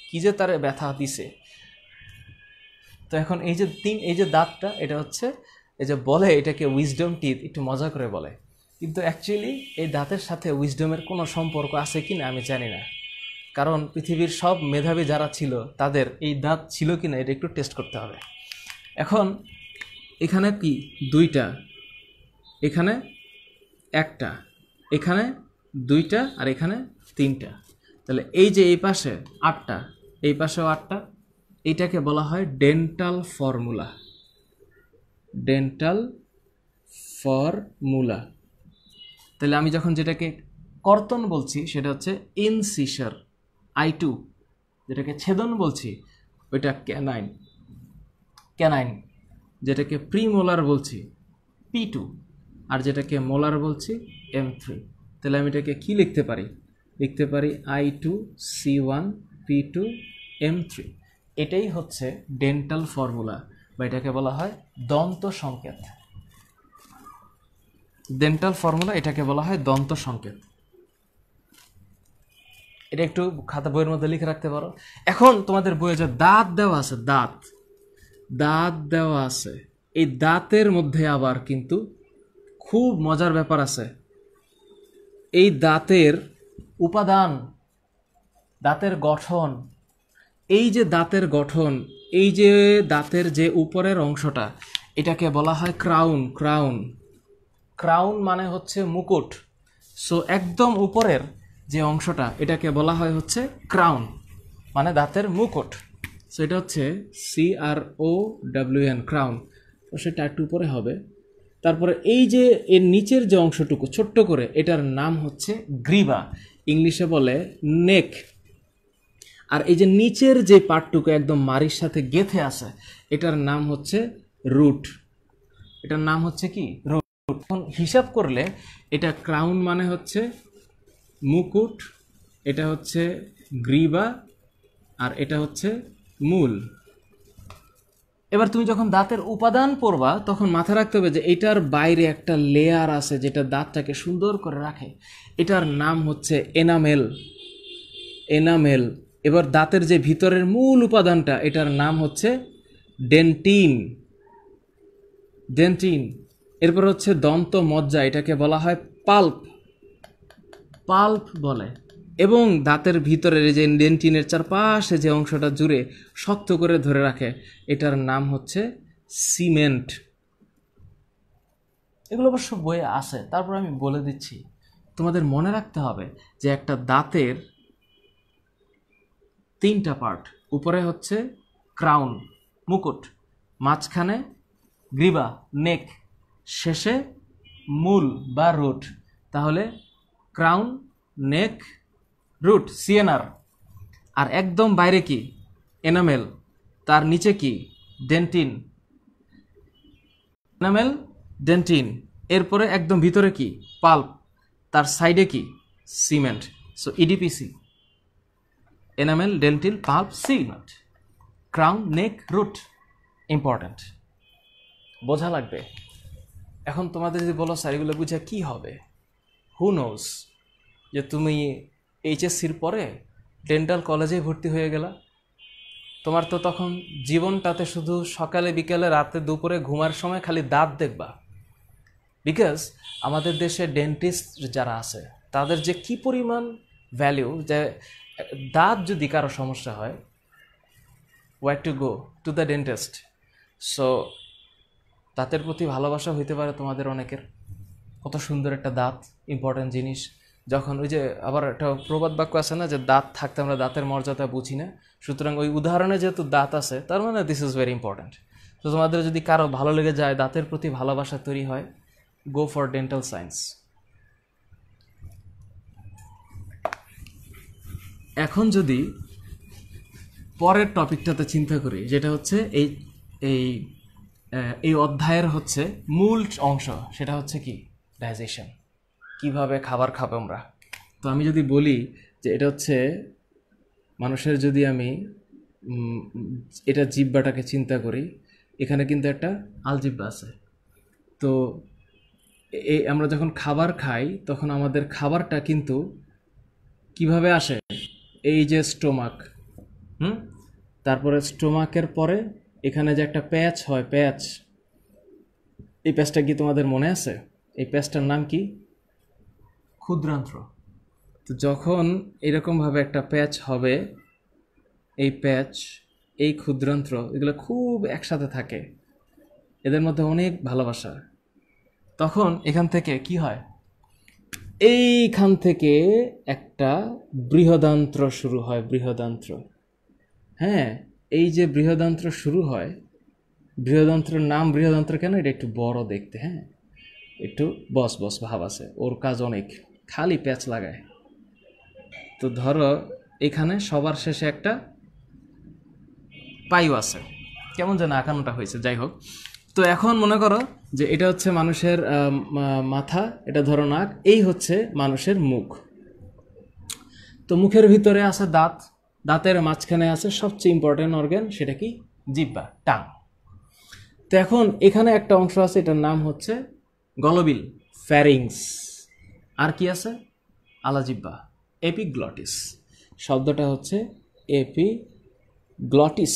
কি যে তারে ব্যথা দিছে। তো এখন এই যে দাঁতটা, এটা হচ্ছে এই যে বলে এটাকে উইজডম টিথ, একটু মজা করে বলে, কিন্তু অ্যাকচুয়ালি এই দাঁতের সাথে উইজডমের কোনো সম্পর্ক আছে কি না আমি জানি না। কারণ পৃথিবীর সব মেধাবী যারা ছিল তাদের এই দাঁত ছিল কি না এটা একটু টেস্ট করতে হবে। এখন এখানে কি? দুইটা, এখানে একটা, এখানে দুইটা, আর এখানে তিনটা। তাহলে এই যে এই পাশে 8টা, এই পাশেও 8টা, এইটাকে বলা হয় ডেন্টাল ফর্মুলা। Dental formula. তাহলে আমি যখন যেটাকে কর্তন বলছি সেটা হচ্ছে ইনসিশার, I2। যেটাকে ছেদন বলছি ওইটা ক্যানাইন। যেটাকে প্রিমোলার বলছি P2। আর যেটাকে মোলার বলছি M3। তাহলে আমি এটাকে কি লিখতে পারি? লিখতে পারি I2C1P2M3। এটাই হচ্ছে ডেন্টাল ফর্মুলা, বা এটাকে বলা হয় দন্ত সংকেত। ডেন্টাল ফর্মুলা এটাকে বলা হয় দন্ত সংকেত। এটা একটু খাতা বইয়ের মধ্যে লিখে রাখতে পারো। এখন তোমাদের বইয়ে যে দাঁত দেওয়া আছে, দাঁত দেওয়া আছে, এই দাঁতের মধ্যে আবার কিন্তু খুব মজার ব্যাপার আছে। এই দাঁতের উপাদান, দাঁতের গঠন, এই যে দাঁতের গঠন, এই যে দাঁতের যে উপরের অংশটা, এটাকে বলা হয় ক্রাউন মানে হচ্ছে মুকুট। সো একদম উপরের যে অংশটা, এটাকে বলা হয় হচ্ছে ক্রাউন, মানে দাঁতের মুকুট। সো এটা হচ্ছে CROWN, ক্রাউন। তো সেটা একটু উপরে হবে। তারপরে এই যে এর নিচের যে অংশটুকু ছোট্ট করে, এটার নাম হচ্ছে গ্রীবা, ইংলিশে বলে নেক। আর এই যে নিচের যে পার্টটুকু একদম মাড়ির সাথে গেঁথে আছে, এটার নাম হচ্ছে রুট। এটার নাম হচ্ছে কি? রুট। এখন হিসাব করলে এটা ক্রাউন মানে হচ্ছে মুকুট, এটা হচ্ছে গ্রীবা, আর এটা হচ্ছে মূল। এবার তুমি যখন দাঁতের উপাদান পড়বা, তখন মাথায় রাখতে হবে যে এটার বাইরে একটা লেয়ার আছে যেটা দাঁতটাকে সুন্দর করে রাখে। এটার নাম হচ্ছে এনামেল। এবার দাঁতের যে ভিতরের মূল উপাদানটা, এটার নাম হচ্ছে ডেন্টিন। এরপর হচ্ছে দন্ত মজ্জা, এটাকে বলা হয় পাল্প বলে। এবং দাঁতের ভিতরের যে ডেন্টিনের চারপাশে যে অংশটা জুড়ে শক্ত করে ধরে রাখে, এটার নাম হচ্ছে সিমেন্ট। এগুলো অবশ্য বইয়ে আছে, তারপর আমি বলে দিচ্ছি। তোমাদের মনে রাখতে হবে যে একটা দাঁতের 3টা পার্ট। উপরে হচ্ছে ক্রাউন, মুকুট, মাঝখানে গ্রীবা, নেক, শেষে মূল বা রুট। তাহলে ক্রাউন, নেক, রুট, CNR। আর একদম বাইরে কি? এনামেল। তার নিচে কি? ডেন্টিন। এরপরে একদম ভিতরে কি? পাল্প। তার সাইডে কি? Cement. So EDPC, enamel, dentin, pulp, cement, crown, neck, root. Important, বোঝা লাগবে। এখন তোমাদের যদি বলো স্যার এগুলো বুঝে কি হবে, হু নোজ, যে তুমি HSCর পরে ডেন্টাল কলেজে ভর্তি হয়ে গেলা, তোমার তো তখন জীবনটাতে শুধু সকালে বিকেলে রাতে দুপুরে ঘুমার সময় খালি দাঁত দেখবা। বিকজ আমাদের দেশে ডেন্টিস্ট যারা আছে, তাদের যে কি পরিমাণ ভ্যালিউ, যে দাঁত যদি কারো সমস্যা হয়, war to go to the dentist. So দাঁতের প্রতি ভালোবাসা হইতে পারে তোমাদের অনেকের। কত সুন্দর একটা দাঁত, ইম্পর্ট্যান্ট জিনিস। যখন ওই যে আবার একটা প্রবাদ বাক্য আছে না, যে দাঁত থাকতে আমরা দাঁতের মর্যাদা বুঝি না। সুতরাং ওই উদাহরণে যেহেতু দাঁত আছে, তার মানে দিস ইজ ভেরি ইম্পর্ট্যান্ট। তো তোমাদের যদি কারো ভালো লেগে যায়, দাঁতের প্রতি ভালোবাসা তৈরি হয়, গো ফর ডেন্টাল সায়েন্স। এখন যদি পরের টপিকটাতে চিন্তা করি, যেটা হচ্ছে এই অধ্যায়ের হচ্ছে মূল অংশ, সেটা হচ্ছে কি? ডাইজেশন। কিভাবে খাবার খাবো আমরা। তো আমি যদি বলি যে এটা হচ্ছে মানুষের, যদি আমি এটা জিহ্বাটাকে চিন্তা করি, এখানে কিন্তু একটা আলজিহ্বা আছে। তো আমরা যখন খাবার খাই, তখন আমাদের খাবারটা কিন্তু কিভাবে আসে? এই যে স্টোমাক, তারপরে স্টোমাকের পরে এখানে যে একটা প্যাচ হয়, এই প্যাচটা কি তোমাদের মনে আছে? এই প্যাচটার নাম কি? ক্ষুদ্রান্ত্র। তো যখন এরকমভাবে একটা প্যাচ হবে, এই প্যাচ, এই ক্ষুদ্রান্ত্র, এগুলো খুব একসাথে থাকে, এদের মধ্যে অনেক ভালোবাসা। তখন এখান থেকে কি হয়? এইখান থেকে একটা বৃহদান্ত্র শুরু হয়, বৃহদান্ত্র। হ্যাঁ, এই যে বৃহদান্ত্র শুরু হয়, বৃহদান্ত্রের নাম বৃহদান্ত্র কেন? এটা একটু বড় দেখতে, হ্যাঁ, একটু বস ভাব আছে, ওর কাজ অনেক, খালি প্যাচ লাগায়। তো ধরো এখানে সবার শেষে একটা পায়ু আছে, কেমন যেন আঁকানোটা হয়েছে, যাই হোক। তো এখন মনে করো যে এটা হচ্ছে মানুষের মাথা, এটা ধরো নাক, এই হচ্ছে মানুষের মুখ। তো মুখের ভিতরে আছে দাঁত, দাঁতের মাঝখানে আছে সবচেয়ে ইম্পর্টেন্ট অর্গান, সেটা কি? জিহ্বা, টাং। তো এখন এখানে একটা অংশ আছে, এটার নাম হচ্ছে গলবিল, ফ্যারিংস। আর কি আছে? আলাজিহ্বা, এপিগ্লটিস। শব্দটা হচ্ছে এপিগ্লটিস।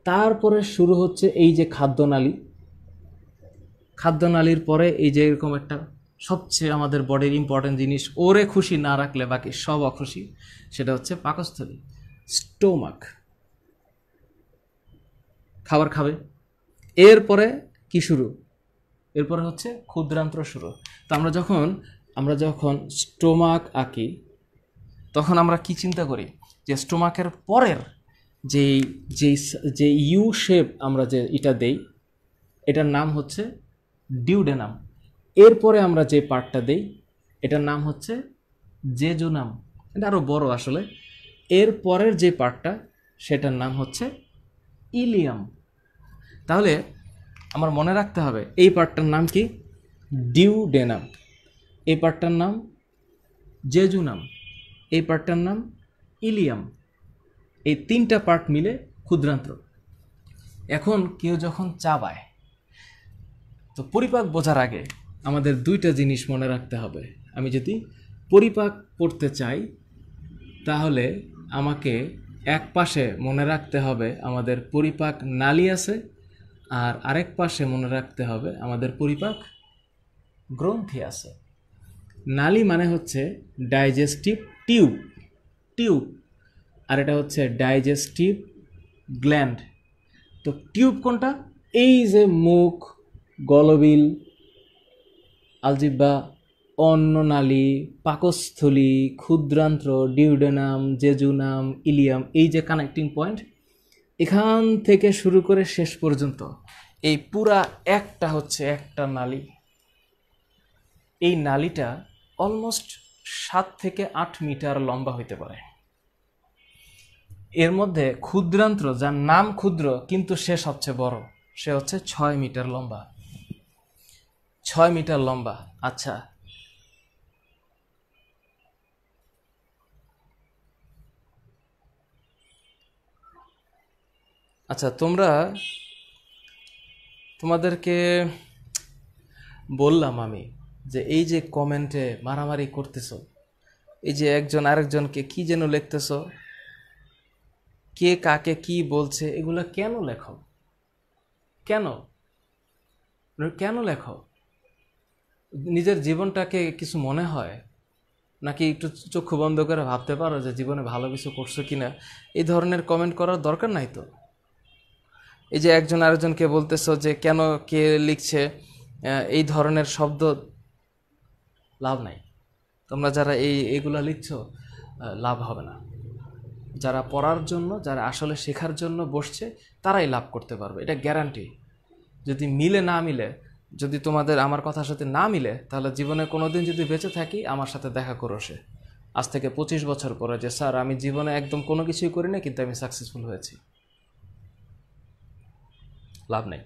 তারপরে শুরু হচ্ছে এই যে খাদ্যনালী, খাদ্যনালীর পরে এই যে এরকম একটা সবচেয়ে আমাদের বডির ইম্পর্টেন্ট জিনিস, ওরে খুশি না রাখলে বাকি সব অখুশি, সেটা হচ্ছে পাকস্থলী, স্টোমাক। খাবার খাবে। এরপরে কি শুরু? এরপরে হচ্ছে ক্ষুদ্রান্ত্র শুরু। তো আমরা যখন স্টোমাক আঁকি তখন আমরা কি চিন্তা করি যে স্টোমাকের পরের যেই যেই যে ইউ শেপ আমরা যে এটা দেই, এটার নাম হচ্ছে ডিউডেনাম। এরপরে আমরা যে পার্টটা দেই এটার নাম হচ্ছে জেজুনাম, এটা আরও বড় আসলে। এর পরের যে পার্টটা সেটার নাম হচ্ছে ইলিয়াম। তাহলে আমার মনে রাখতে হবে এই পার্টটার নাম কি? ডিউডেনাম। এই পার্টটার নাম জেজুনাম। এই পার্টটার নাম ইলিয়াম। এই তিনটা পার্ট মিলে ক্ষুদ্রান্ত্র। এখন কেউ যখন চাবায়, তো পরিপাক বোঝার আগে আমাদের দুইটা জিনিস মনে রাখতে হবে। আমি যদি পরিপাক পড়তে চাই তাহলে আমাকে এক পাশে মনে রাখতে হবে আমাদের পরিপাক নালী আছে, আর আরেক পাশে মনে রাখতে হবে আমাদের পরিপাক গ্রন্থি আছে। নালী মানে হচ্ছে ডাইজেস্টিভ টিউব, টিউব, আর এটা হচ্ছে ডাইজেস্টিভ গ্ল্যান্ড। তো টিউব কোনটা? এই যে মুখ, গলবিল, আলজিহ্বা, অন্ননালী, পাকস্থলী, ক্ষুদ্রান্ত্র, ডিউডেনাম, জেজুনাম, ইলিয়াম, এই যে কানেক্টিং পয়েন্ট, এখান থেকে শুরু করে শেষ পর্যন্ত এই পুরা একটা হচ্ছে একটা নালী। এই নালীটা অলমোস্ট 7 থেকে 8 মিটার লম্বা হইতে পারে। এর মধ্যে ক্ষুদ্রান্ত্র, যার নাম ক্ষুদ্র কিন্তু সে সবচেয়ে বড়, সে হচ্ছে 6 মিটার লম্বা। 6 মিটার লম্বা। আচ্ছা, আচ্ছা তোমাদেরকে বললাম আমি যে এই যে কমেন্টে মারামারি করতেছো, এই যে একজন আরেকজনকে কি যেন লিখতেছো, কে কাকে কি বলছে, এগুলো কেন লেখো? কেন কেন লেখো? নিজের জীবনটাকে কিছু মনে হয় নাকি? একটু চক্ষু বন্ধ করে ভাবতে পারো যে জীবনে ভালো কিছু করছো কিনা? এই ধরনের কমেন্ট করার দরকার নাই তো। এই যে একজন আরেকজনকে বলতেছো যে কেন কে লিখছে, এই ধরনের শব্দ লাভ নাই। তোমরা যারা এইগুলা লিখছো লাভ হবে না। যারা পড়ার জন্য, যারা আসলে শেখার জন্য বসছে, তারাই লাভ করতে পারবে, এটা গ্যারান্টি। যদি মিলে না মিলে, যদি তোমাদের আমার কথার সাথে না মিলে, তাহলে জীবনে কোনোদিন যদি বেঁচে থাকি আমার সাথে দেখা করো সে আজ থেকে 25 বছর পরে, যে স্যার আমি জীবনে একদম কোনো কিছুই করি না কিন্তু আমি সাকসেসফুল হয়েছি। লাভ নেই।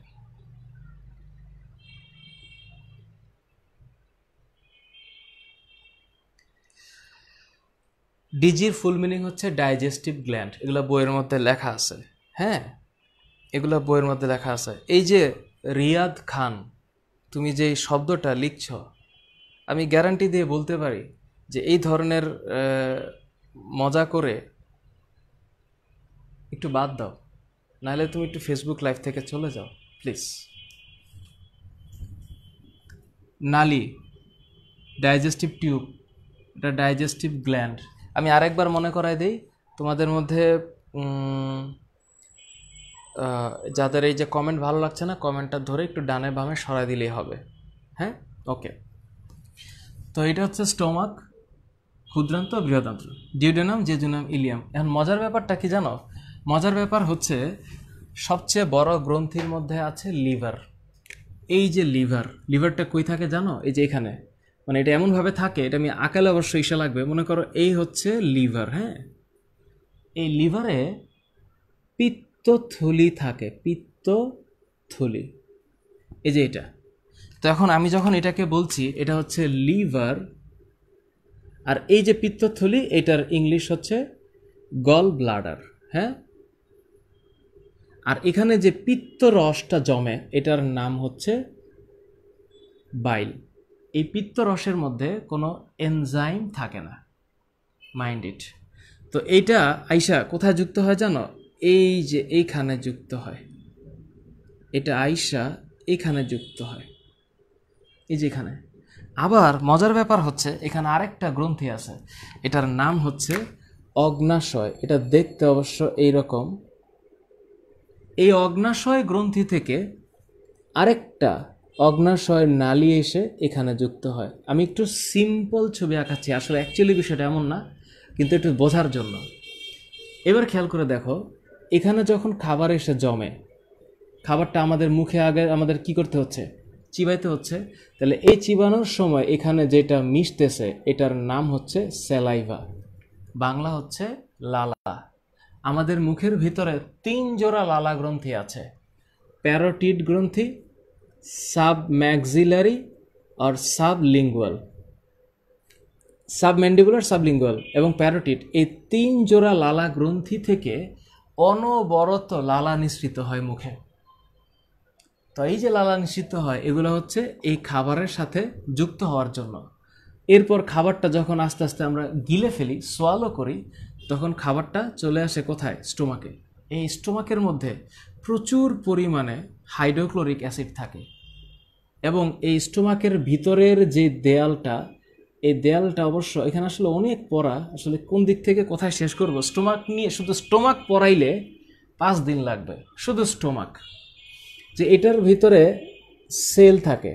ডিজির ফুল মিনিং হচ্ছে ডাইজেস্টিভ গ্ল্যান্ড। এগুলো বইয়ের মধ্যে লেখা আছে। হ্যাঁ, এগুলো বইয়ের মধ্যে লেখা আছে। এই যে রিয়াদ খান, তুমি যে শব্দটা লিখছ, আমি গ্যারান্টি দিয়ে বলতে পারি যে এই ধরনের মজা করে একটু বাদ দাও, নাহলে তুমি একটু ফেসবুক লাইভ থেকে চলে যাও প্লিজ। নালী, ডাইজেস্টিভ টিউব, এটা ডাইজেস্টিভ গ্ল্যান্ড। আমি আরেকবার মনে করাই দেই তোমাদের মধ্যে, যাদের এই যে কমেন্ট ভালো লাগছে না, কমেন্টটা ধরে একটু ডানে বামে সরাই দিলেই হবে। হ্যাঁ, ওকে। তো এটা হচ্ছে স্টোমাক, ক্ষুদ্রান্ত্র, বৃহদান্ত্র, ডিউডেনাম, জেজুনাম, ইলিয়াম। এখন মজার ব্যাপারটা কি জানো? মজার ব্যাপার হচ্ছে সবচেয়ে বড় গ্রন্থির মধ্যে আছে লিভার। এই যে লিভারটা কই থাকে জানো? এই যে এখানে, মানে এটা এমনভাবে থাকে, এটা আমি আঁকালে অবশ্যই ইসা লাগবে। মনে করো এই হচ্ছে লিভার। হ্যাঁ, এই লিভারে পিত্তথলি থাকে, পিত্তথলি। এই যে এটা। তো এখন আমি যখন এটাকে বলছি এটা হচ্ছে লিভার, আর এই যে পিত্তথলি এটার ইংলিশ হচ্ছে গল ব্লাডার। হ্যাঁ, আর এখানে যে পিত্ত রসটা জমে এটার নাম হচ্ছে বাইল। এই পিত্ত রসের মধ্যে কোনো এনজাইম থাকে না, মাইন্ড ইট। তো এইটা আইসা কোথায় যুক্ত হয় জানো? এই যে এইখানে যুক্ত হয়, এটা আইসা এখানে যুক্ত হয়, এই যে এখানে। আবার মজার ব্যাপার হচ্ছে এখানে আরেকটা গ্রন্থি আছে, এটার নাম হচ্ছে অগ্নাশয়। এটা দেখতে অবশ্য এইরকম। এই অগ্নাশয় গ্রন্থি থেকে আরেকটা অগ্নাশয় নালী এসে এখানে যুক্ত হয়। আমি একটু সিম্পল ছবি আঁকাচ্ছি, আসলে অ্যাকচুয়ালি বিষয়টা এমন না, কিন্তু একটু বোঝার জন্য। এবার খেয়াল করে দেখো, এখানে যখন খাবার এসে জমে, খাবারটা আমাদের মুখে আগে আমাদের কি করতে হচ্ছে? চিবাইতে হচ্ছে। তাহলে এই চিবানোর সময় এখানে যেটা মিশতেছে এটার নাম হচ্ছে স্যালাইভা, বাংলা হচ্ছে লালা। আমাদের মুখের ভিতরে 3 জোড়া লালা গ্রন্থি আছে, প্যারোটিড গ্রন্থি, সাবম্যাক্সিলারি আর সাবলিঙ্গুয়াল, সাবম্যান্ডিবুলার, সাবলিঙ্গুয়াল এবং প্যারোটিড। এই 3 জোড়া লালা গ্রন্থি থেকে অনবরত লালা নিঃসৃত হয় মুখে। তো এই যে লালা নিঃসৃত হয় এগুলো হচ্ছে এই খাবারের সাথে যুক্ত হওয়ার জন্য। এরপর খাবারটা যখন আস্তে আস্তে আমরা গিলে ফেলি, সোয়ালো করি, তখন খাবারটা চলে আসে কোথায়? স্টোমাকে। এই স্টোমাকের মধ্যে প্রচুর পরিমাণে হাইড্রোক্লোরিক অ্যাসিড থাকে, এবং এই স্টোমাকের ভিতরের যে দেয়ালটা, এই দেয়ালটা অবশ্য এখানে আসলে অনেক পড়া, আসলে কোন দিক থেকে কোথায় শেষ করব। স্টোমাক নিয়ে শুধু স্টোমাক পড়াইলে 5 দিন লাগবে, শুধু স্টোমাক। যে এটার ভিতরে সেল থাকে,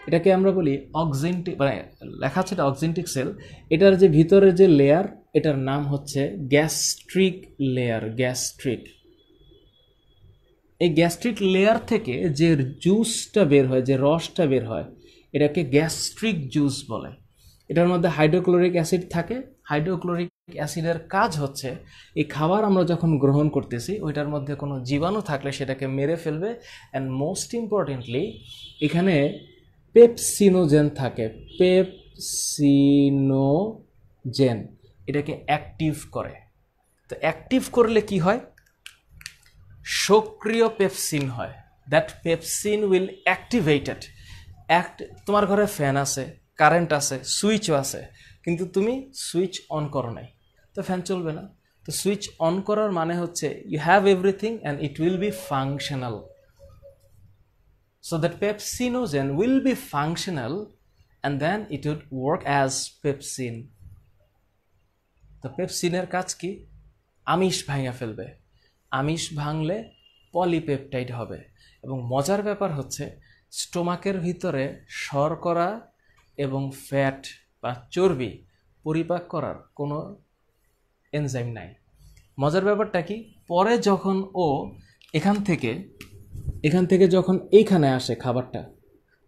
এটাকে আমরা বলি অক্সেন্টিক, মানে লেখা আছে এটা অক্সেন্টিক সেল। এটার যে ভিতরে যে লেয়ার এটার নাম হচ্ছে গ্যাস্ট্রিক লেয়ার, গ্যাস্ট্রিক। এই গ্যাস্ট্রিক লেয়ার থেকে যে জুসটা বের হয়, যে রসটা বের হয়, এটাকে গ্যাস্ট্রিক জুস বলে। এটার মধ্যে হাইড্রোক্লোরিক অ্যাসিড থাকে। হাইড্রোক্লোরিক অ্যাসিডের কাজ হচ্ছে এই খাবার আমরা যখন গ্রহণ করতেছি ওইটার মধ্যে কোনো জীবাণু থাকলে সেটাকে মেরে ফেলবে। অ্যান্ড মোস্ট ইম্পর্টেন্টলি এখানে পেপসিনোজেন থাকে, পেপসিনোজেন, এটাকে অ্যাক্টিভ করে। তো অ্যাক্টিভ করলে কি হয়? সক্রিয় পেপসিন হয়। That pepsin will activated. তোমার ঘরে ফ্যান আছে, কারেন্ট আছে, সুইচও আছে, কিন্তু তুমি সুইচ অন করো নাই, তো ফ্যান চলবে না। তো সুইচ অন করার মানে হচ্ছে you have everything and it will be functional. So that pepsinogen will be functional and then it would work as pepsin. তো পেপসিনের কাজ কি? আমিষ ভাঙা ফেলবে। আমিষ ভাঙলে পলিপেপটাইড হবে। এবং মজার ব্যাপার হচ্ছে স্টোমাকের ভিতরে শর্করা এবং ফ্যাট বা চর্বি পরিপাক করার কোনো এনজাইম নাই। মজার ব্যাপারটা কি? পরে যখন ও এখান থেকে যখন এইখানে আসে খাবারটা,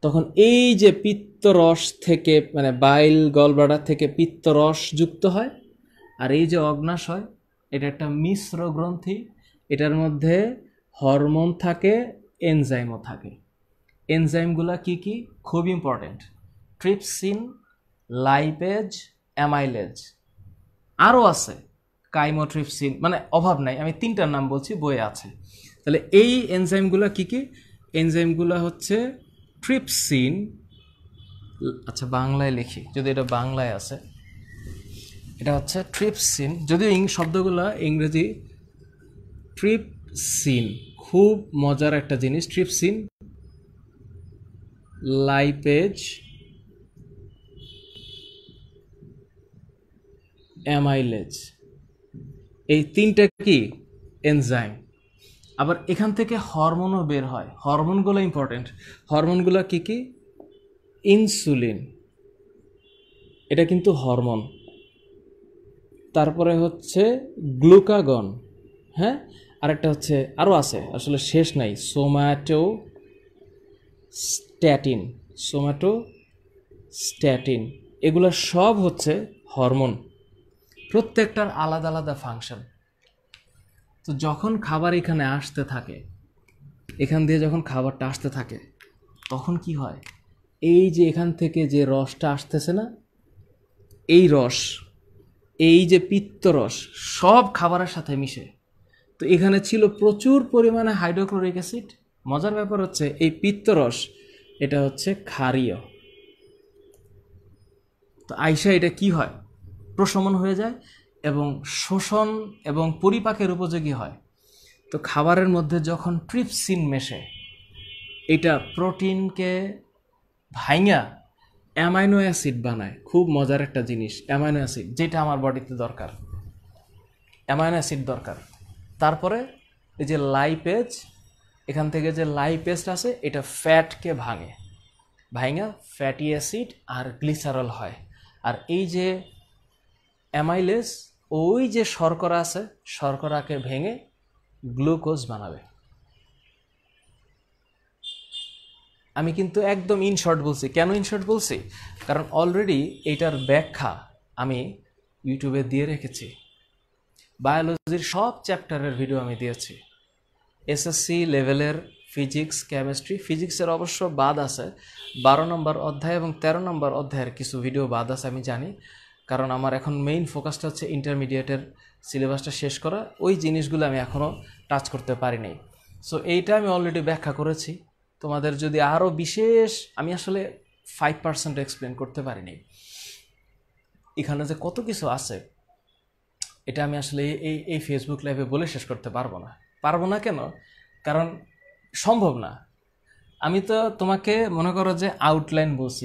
তখন এই যে পিত্তরস থেকে, মানে বাইল গলব্লাডার থেকে পিত্তরস যুক্ত হয়, আর এই যে অগ্নাশয়, এটা একটা মিশ্র গ্রন্থি, এটার মধ্যে হরমোন থাকে, এনজাইমও থাকে। এনজাইমগুলো কি কি? খুব ইম্পর্টেন্ট: ট্রিপসিন, লাইপেজ, অ্যামাইলেজ, আরও আছে কাইমোট্রিপসিন, মানে অভাব নাই, আমি 3টার নাম বলছি, বইয়ে আছে। তাহলে এই এনজাইমগুলো কি কি? এনজাইমগুলো হচ্ছে ট্রিপসিন, আচ্ছা বাংলায় লিখি যদি এটা বাংলায় আছে, এটা হচ্ছে ট্রিপসিন, যদিও শব্দগুলো ইংরেজি। ট্রিপসিন খুব মজার একটা জিনিস। ট্রিপসিন, লাইপেজ, অ্যামাইলেজ, এই 3টা কি? এনজাইম। আবার এখান থেকে হরমোনও বের হয়। হরমোনগুলো ইম্পর্টেন্ট। হরমোনগুলো কি কি? ইনসুলিন, এটা কিন্তু হরমোন। তারপরে হচ্ছে গ্লুকাগন, হ্যাঁ, আরেকটা হচ্ছে, আরও আছে আসলে শেষ নাই, সোম্যাটোস্ট্যাটিন, সোম্যাটোস্ট্যাটিন, এগুলো সব হচ্ছে হরমোন। প্রত্যেকটার আলাদা আলাদা ফাংশন। তো যখন খাবার এখানে আসতে থাকে, এখান দিয়ে যখন খাবারটা আসতে থাকে, তখন কি হয়, এই যে এখান থেকে যে রসটা আসতেছে না, এই রস, এই যে পিত্তরস সব খাবারের সাথে মিশে। তো এখানে ছিল প্রচুর পরিমাণে হাইড্রোক্লোরিক অ্যাসিড। মজার ব্যাপার হচ্ছে এই পিত্তরস এটা হচ্ছে ক্ষারীয়। তো আইসা এটা কি হয়, প্রশমন হয়ে যায় এবং শোষণ এবং পরিপাকের উপযোগী হয়। তো খাবারের মধ্যে যখন ট্রিপসিন মেশে, এটা প্রোটিনকে ভাঙা অ্যামাইনো অ্যাসিড বানায়। খুব মজার একটা জিনিস, অ্যামাইনো অ্যাসিড, যেটা আমার বডিতে দরকার, অ্যামাইনো অ্যাসিড দরকার। তারপরে এই যে লাইপেজ, এখান থেকে যে লাইপেজ আছে এটা ফ্যাটকে ভাঙা ফ্যাটি অ্যাসিড আর গ্লিসারল হয়। আর এই যে অ্যামাইলেজ, ওই যে শর্করা আছে, শর্করাকে ভেঙে গ্লুকোজ বানাবে। আমি কিন্তু একদম ইনশর্ট বলছি। কেন ইনশর্ট বলছি? কারণ অলরেডি এইটার ব্যাখ্যা আমি ইউটিউবে দিয়ে রেখেছি। বায়োলজির সব চ্যাপ্টারের ভিডিও আমি দিয়েছি। এসএসসি লেভেলের ফিজিক্স, কেমিস্ট্রি, ফিজিক্সের অবশ্য বাদ আছে, 12 নম্বর অধ্যায় এবং 13 নম্বর অধ্যায়ের কিছু ভিডিও বাদ আছে আমি জানি, কারণ আমার এখন মেইন ফোকাসটা হচ্ছে ইন্টারমিডিয়েটের সিলেবাসটা শেষ করা। ওই জিনিসগুলো আমি এখনও টাচ করতে পারিনি। সো এইটা আমি অলরেডি ব্যাখ্যা করেছি। তোমাদের যদি আরও বিশেষ, আমি আসলে 5% এক্সপ্লেন করতে পারিনি। এখানে যে কত কিছু আছে এটা আমি আসলে এই ফেসবুক লাইভে বলে শেষ করতে পারবো না। কেন? কারণ সম্ভব না। আমি তো তোমাকে মনে করো যে আউটলাইন বলছি,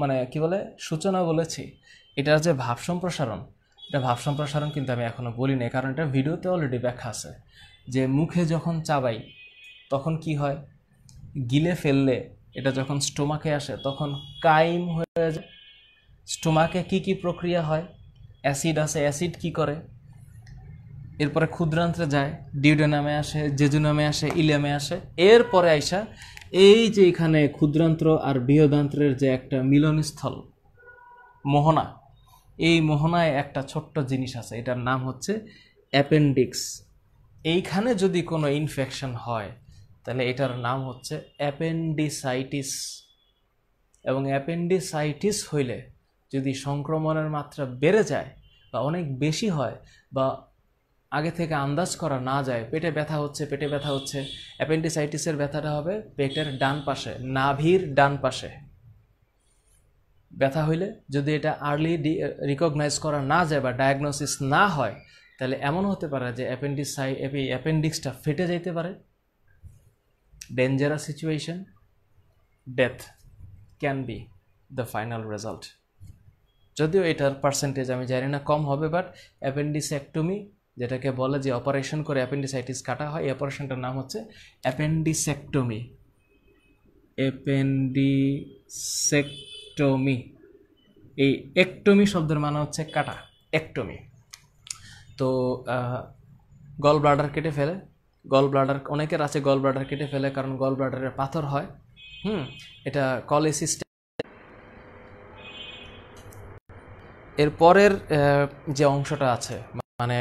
মানে কি বলে, সূচনা বলেছি। এটার যে ভাব সম্প্রসারণ, এটা ভাব সম্প্রসারণ কিন্তু আমি এখনো বলি নাই, কারণ এটা ভিডিওতে অলরেডি ব্যাখ্যা আছে। যে মুখে যখন চাবাই তখন কি হয়, গিলে ফেললে এটা যখন স্টোমাকে আসে তখন কাইম হয়ে যায়। স্টোমাকে কি প্রক্রিয়া হয়, অ্যাসিড আছে, অ্যাসিড কি করে, এরপরে ক্ষুদ্রান্ত্রে যায়, ডিউডেনামে আসে, জেজুনামে আসে, ইলিয়ামে আসে, এরপরে আইসা এই যে এখানে ক্ষুদ্রান্ত্র আর বৃহদান্ত্রের যে একটা মিলনস্থল, মোহনা, এই মোহনায় একটা ছোট্ট জিনিস আছে, এটার নাম হচ্ছে অ্যাপেন্ডিক্স। এইখানে যদি কোনো ইনফেকশন হয় তাহলে এটার নাম হচ্ছে অ্যাপেন্ডিসাইটিস। এবং অ্যাপেন্ডিসাইটিস হইলে যদি সংক্রমণের মাত্রা বেড়ে যায় বা অনেক বেশি হয় বা আগে থেকে আন্দাজ করা না যায়, পেটে ব্যথা হচ্ছে, অ্যাপেন্ডিসাইটিসের ব্যথাটা হবে পেটের ডান পাশে, নাভির ডান পাশে। ব্যথা হইলে যদি এটা আর্লি রিকগনাইজ করা না যায় বা ডায়াগনোসিস না হয়, তাহলে এমন হতে পারে যে অ্যাপেন্ডিক্সটা ফেটে যাইতে পারে। Dangerous situation, death can be the final result. যদিও এটার পার্সেন্টেজ আমি জানি না, কম হবে, বাট অ্যাপেন্ডিসেক্টমি, যেটাকে বলে যে অপারেশন করে অ্যাপেন্ডিসাইটিস কাটা হয়, এই অপারেশনটার নাম হচ্ছে অ্যাপেন্ডিসেক্টমি। অ্যাপেন্ডিসেক্টমি, এই একটমি শব্দের মানে হচ্ছে কাটা, একটমি। তো গল ব্লাডার কেটে ফেলে, গল ব্লাডার অনেকের আছে, গল ব্লাডার কেটে ফেলে কারণ গল ব্লাডারে পাথর হয়। এটা কলেসিস্টেম। এর পরের যে অংশটা আছে, মানে